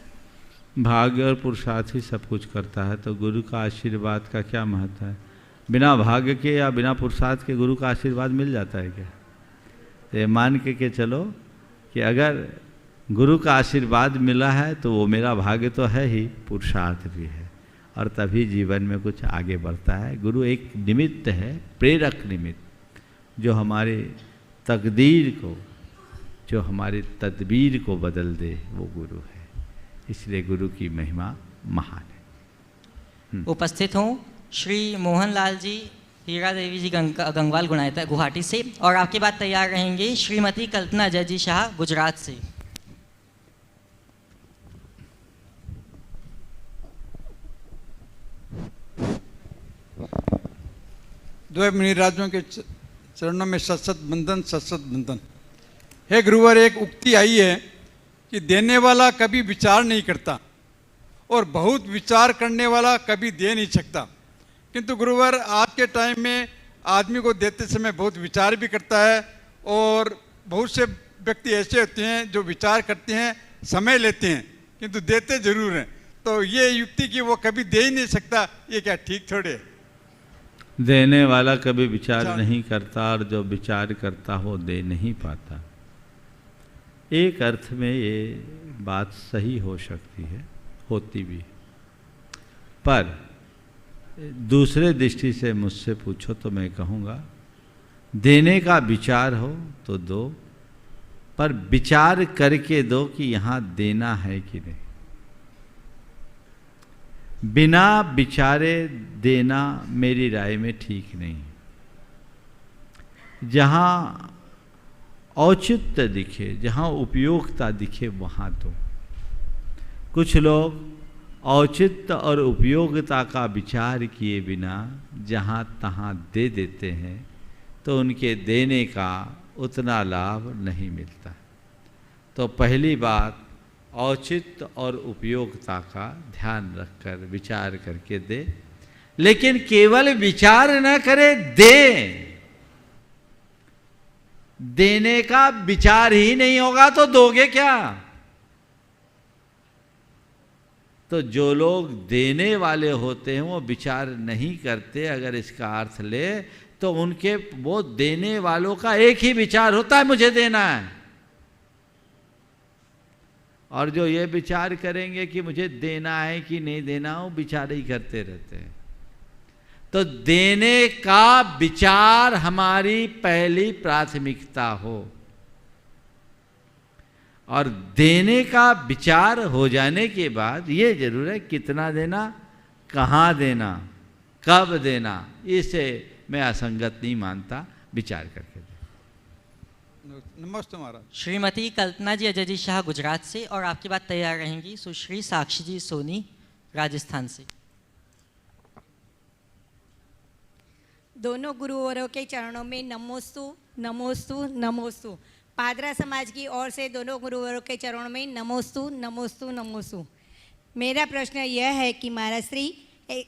भाग्य और पुरुषार्थ ही सब कुछ करता है, तो गुरु का आशीर्वाद का क्या महत्व है? बिना भाग्य के या बिना पुरुषार्थ के गुरु का आशीर्वाद मिल जाता है क्या? ये मान के चलो कि अगर गुरु का आशीर्वाद मिला है तो वो मेरा भाग्य तो है ही, पुरुषार्थ भी है, और तभी जीवन में कुछ आगे बढ़ता है। गुरु एक निमित्त है, प्रेरक निमित्त, जो हमारे तकदीर को, जो हमारी तदबीर को बदल दे, वो गुरु है। इसलिए गुरु की महिमा महान है। उपस्थित हूँ श्री मोहन लाल जी, हीरा देवी जी गंगवाल गुनायता, गुवाहाटी से। और आपकी बात तैयार रहेंगे श्रीमती कल्पना अजय जी शाह, गुजरात से। द्वय मुनिराजों के चरणों में सत बंधन। हे गुरुवर, एक उक्ति आई है कि देने वाला कभी विचार नहीं करता और बहुत विचार करने वाला कभी दे नहीं सकता। किंतु गुरुवर, आज के टाइम में आदमी को देते समय बहुत विचार भी करता है और बहुत से व्यक्ति ऐसे होते हैं जो विचार करते हैं, समय लेते हैं, किंतु देते जरूर हैं। तो ये युक्ति कि वो कभी दे ही नहीं सकता, ये क्या ठीक थोड़े है? देने वाला कभी विचार नहीं करता और जो विचार करता हो दे नहीं पाता। एक अर्थ में ये बात सही हो सकती है, होती भी, पर दूसरे दृष्टि से मुझसे पूछो तो मैं कहूँगा देने का विचार हो तो दो, पर विचार करके दो कि यहाँ देना है कि नहीं। बिना विचारे देना मेरी राय में ठीक नहीं। जहाँ औचित्य दिखे, जहाँ उपयोगिता दिखे वहाँ दो। कुछ लोग औचित्य और उपयोगिता का विचार किए बिना जहाँ तहाँ दे देते हैं तो उनके देने का उतना लाभ नहीं मिलता। तो पहली बात, औचित्य और उपयोगिता का ध्यान रखकर विचार करके दे, लेकिन केवल विचार न करे, देने का विचार ही नहीं होगा तो दोगे क्या? तो जो लोग देने वाले होते हैं वो विचार नहीं करते, अगर इसका अर्थ ले तो उनके वो देने वालों का एक ही विचार होता है, मुझे देना है। और जो ये विचार करेंगे कि मुझे देना है कि नहीं देना, वो विचार ही करते रहते हैं। तो देने का विचार हमारी पहली प्राथमिकता हो, और देने का विचार हो जाने के बाद ये जरूर है कितना देना, कहाँ देना, कब देना, इसे मैं असंगत नहीं मानता, विचार करके दे। नमस्ते महाराज। श्रीमती कल्पना जी अजय जी शाह गुजरात से, और आपकी बात तैयार रहेंगी सुश्री साक्षी जी सोनी राजस्थान से। दोनों गुरुवरों के चरणों में नमोस्तु नमोस्तु नमोस्तु। पादरा समाज की ओर से दोनों गुरुवरों के चरणों में नमोस्तु नमोस्तु नमोस्तु। मेरा प्रश्न यह है कि महाराज श्री,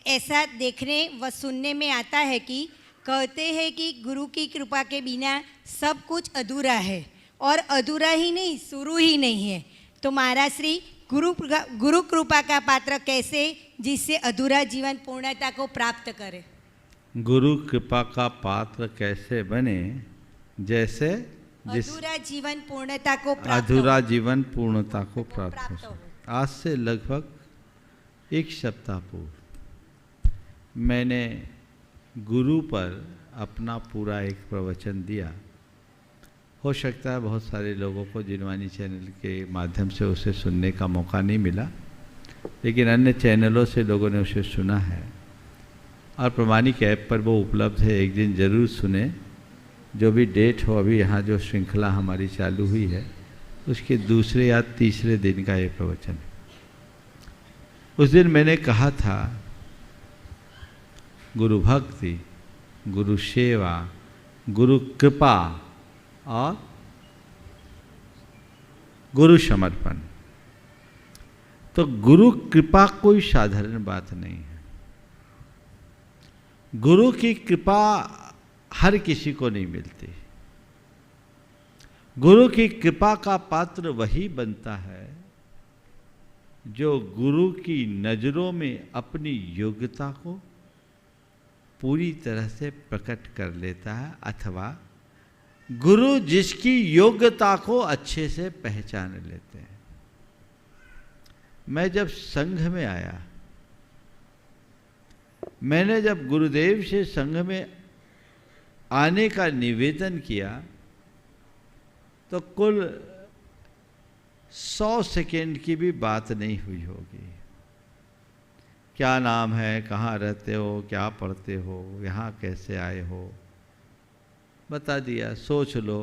ऐसा देखने व सुनने में आता है कि कहते हैं कि गुरु की कृपा के बिना सब कुछ अधूरा है, और अधूरा ही नहीं, शुरू ही नहीं है। तो महाराज श्री, गुरु कृपा का पात्र कैसे, जिससे अधूरा जीवन पूर्णता को प्राप्त करे? गुरु कृपा का पात्र कैसे बने? जैसे अधूरा जीवन पूर्णता को प्राप्त अधूरा जीवन पूर्णता को प्राप्त हो। आज से लगभग एक सप्ताह पूर्व मैंने गुरु पर अपना पूरा एक प्रवचन दिया। हो सकता है बहुत सारे लोगों को जिनवानी चैनल के माध्यम से उसे सुनने का मौका नहीं मिला, लेकिन अन्य चैनलों से लोगों ने उसे सुना है और प्रमाणिक ऐप पर वो उपलब्ध है। एक दिन ज़रूर सुने, जो भी डेट हो। अभी यहाँ जो श्रृंखला हमारी चालू हुई है उसके दूसरे या तीसरे दिन का ये प्रवचन है। उस दिन मैंने कहा था गुरु भक्ति, गुरु सेवा, गुरु कृपा और गुरु समर्पण। तो गुरु कृपा कोई साधारण बात नहीं है। गुरु की कृपा हर किसी को नहीं मिलती। गुरु की कृपा का पात्र वही बनता है जो गुरु की नज़रों में अपनी योग्यता को पूरी तरह से प्रकट कर लेता है, अथवा गुरु जिसकी योग्यता को अच्छे से पहचान लेते हैं। मैं जब संघ में आया, मैंने जब गुरुदेव से संघ में आने का निवेदन किया तो कुल 100 सेकेंड की भी बात नहीं हुई होगी। क्या नाम है, कहाँ रहते हो, क्या पढ़ते हो, यहाँ कैसे आए हो, बता दिया। सोच लो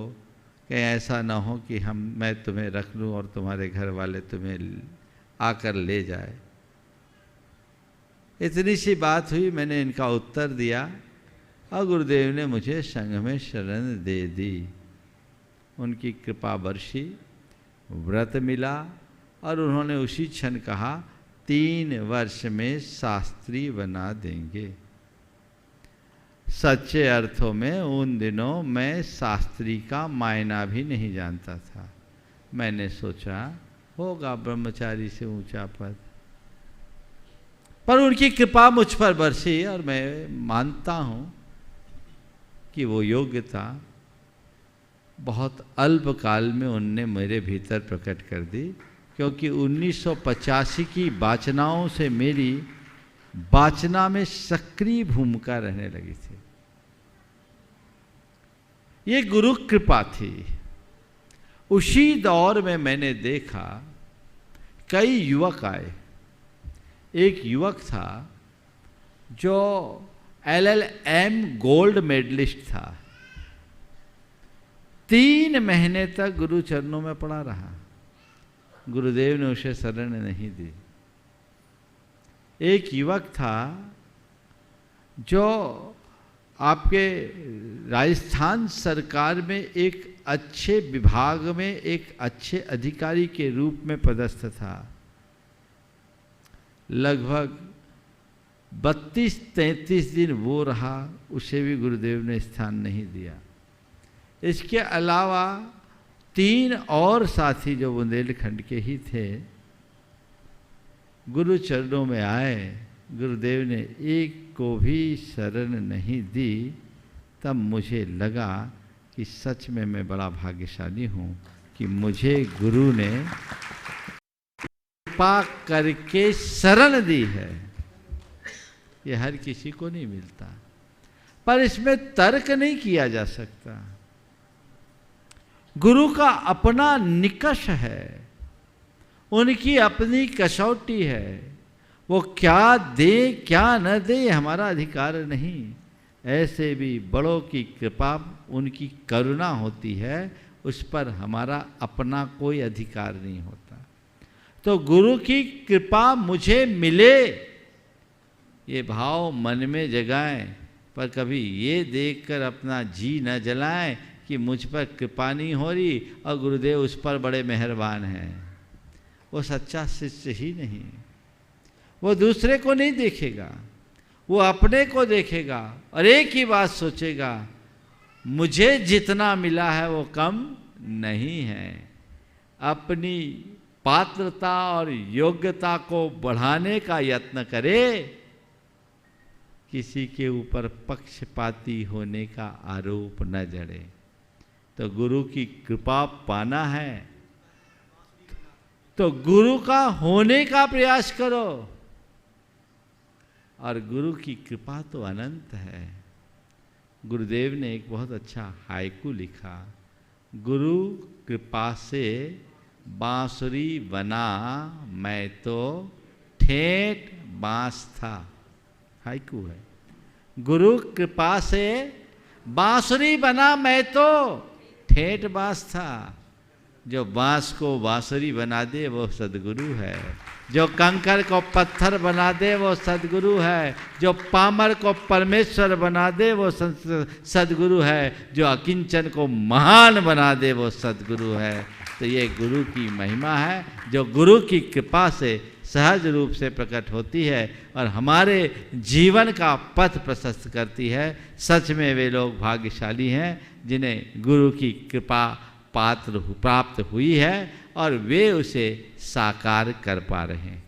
कि ऐसा ना हो कि मैं तुम्हें रख लूँ और तुम्हारे घर वाले तुम्हें आकर ले जाए। इतनी सी बात हुई, मैंने इनका उत्तर दिया और गुरुदेव ने मुझे संघ में शरण दे दी। उनकी कृपा बरसी, व्रत मिला और उन्होंने उसी क्षण कहा 3 वर्ष में शास्त्री बना देंगे। सच्चे अर्थों में उन दिनों मैं शास्त्री का मायना भी नहीं जानता था। मैंने सोचा होगा ब्रह्मचारी से ऊंचा पद, पर उनकी कृपा मुझ पर बरसी और मैं मानता हूँ कि वो योग्यता बहुत अल्पकाल में उनने मेरे भीतर प्रकट कर दी, क्योंकि 1985 की वाचनाओं से मेरी वाचना में सक्रिय भूमिका रहने लगी थी। ये गुरु कृपा थी। उसी दौर में मैंने देखा कई युवक आए। एक युवक था जो LLM गोल्ड मेडलिस्ट था। 3 महीने तक गुरु चरणों में पड़ा रहा। गुरुदेव ने उसे शरण नहीं दी। एक युवक था जो आपके राजस्थान सरकार में एक अच्छे विभाग में एक अच्छे अधिकारी के रूप में पदस्थ था। लगभग 32-33 दिन वो रहा, उसे भी गुरुदेव ने स्थान नहीं दिया। इसके अलावा 3 और साथी जो बुंदेलखंड के ही थे, गुरु चरणों में आए, गुरुदेव ने एक को भी शरण नहीं दी। तब मुझे लगा कि सच में मैं बड़ा भाग्यशाली हूँ कि मुझे गुरु ने कृपा करके शरण दी है। ये हर किसी को नहीं मिलता, पर इसमें तर्क नहीं किया जा सकता। गुरु का अपना निकष है, उनकी अपनी कसौटी है। वो क्या दे क्या न दे हमारा अधिकार नहीं। ऐसे भी बड़ों की कृपा, उनकी करुणा होती है, उस पर हमारा अपना कोई अधिकार नहीं होता। तो गुरु की कृपा मुझे मिले, ये भाव मन में जगाएं, पर कभी ये देखकर अपना जी न जलाएं कि मुझ पर कृपा नहीं हो रही और गुरुदेव उस पर बड़े मेहरबान हैं। वो सच्चा शिष्य ही नहीं। वो दूसरे को नहीं देखेगा, वो अपने को देखेगा और एक ही बात सोचेगा, मुझे जितना मिला है वो कम नहीं है। अपनी पात्रता और योग्यता को बढ़ाने का यत्न करे, किसी के ऊपर पक्षपाती होने का आरोप न जड़े। तो गुरु की कृपा पाना है तो गुरु का होने का प्रयास करो, और गुरु की कृपा तो अनंत है। गुरुदेव ने एक बहुत अच्छा हाइकू लिखा, गुरु कृपा से बांसुरी बना मैं तो ठेठ बांस था। हाइकू है, गुरु कृपा से बांसुरी बना मैं तो ठेठ बांस था। जो बांस को बांसुरी बना दे वो सदगुरु है। जो कंकर को पत्थर बना दे वो सदगुरु है। जो पामर को परमेश्वर बना दे वो सदगुरु है। जो अकिंचन को महान बना दे वो सदगुरु है। तो ये गुरु की महिमा है, जो गुरु की कृपा से सहज रूप से प्रकट होती है और हमारे जीवन का पथ प्रशस्त करती है। सच में वे लोग भाग्यशाली हैं जिन्हें गुरु की कृपा प्राप्त हुई है और वे उसे साकार कर पा रहे हैं।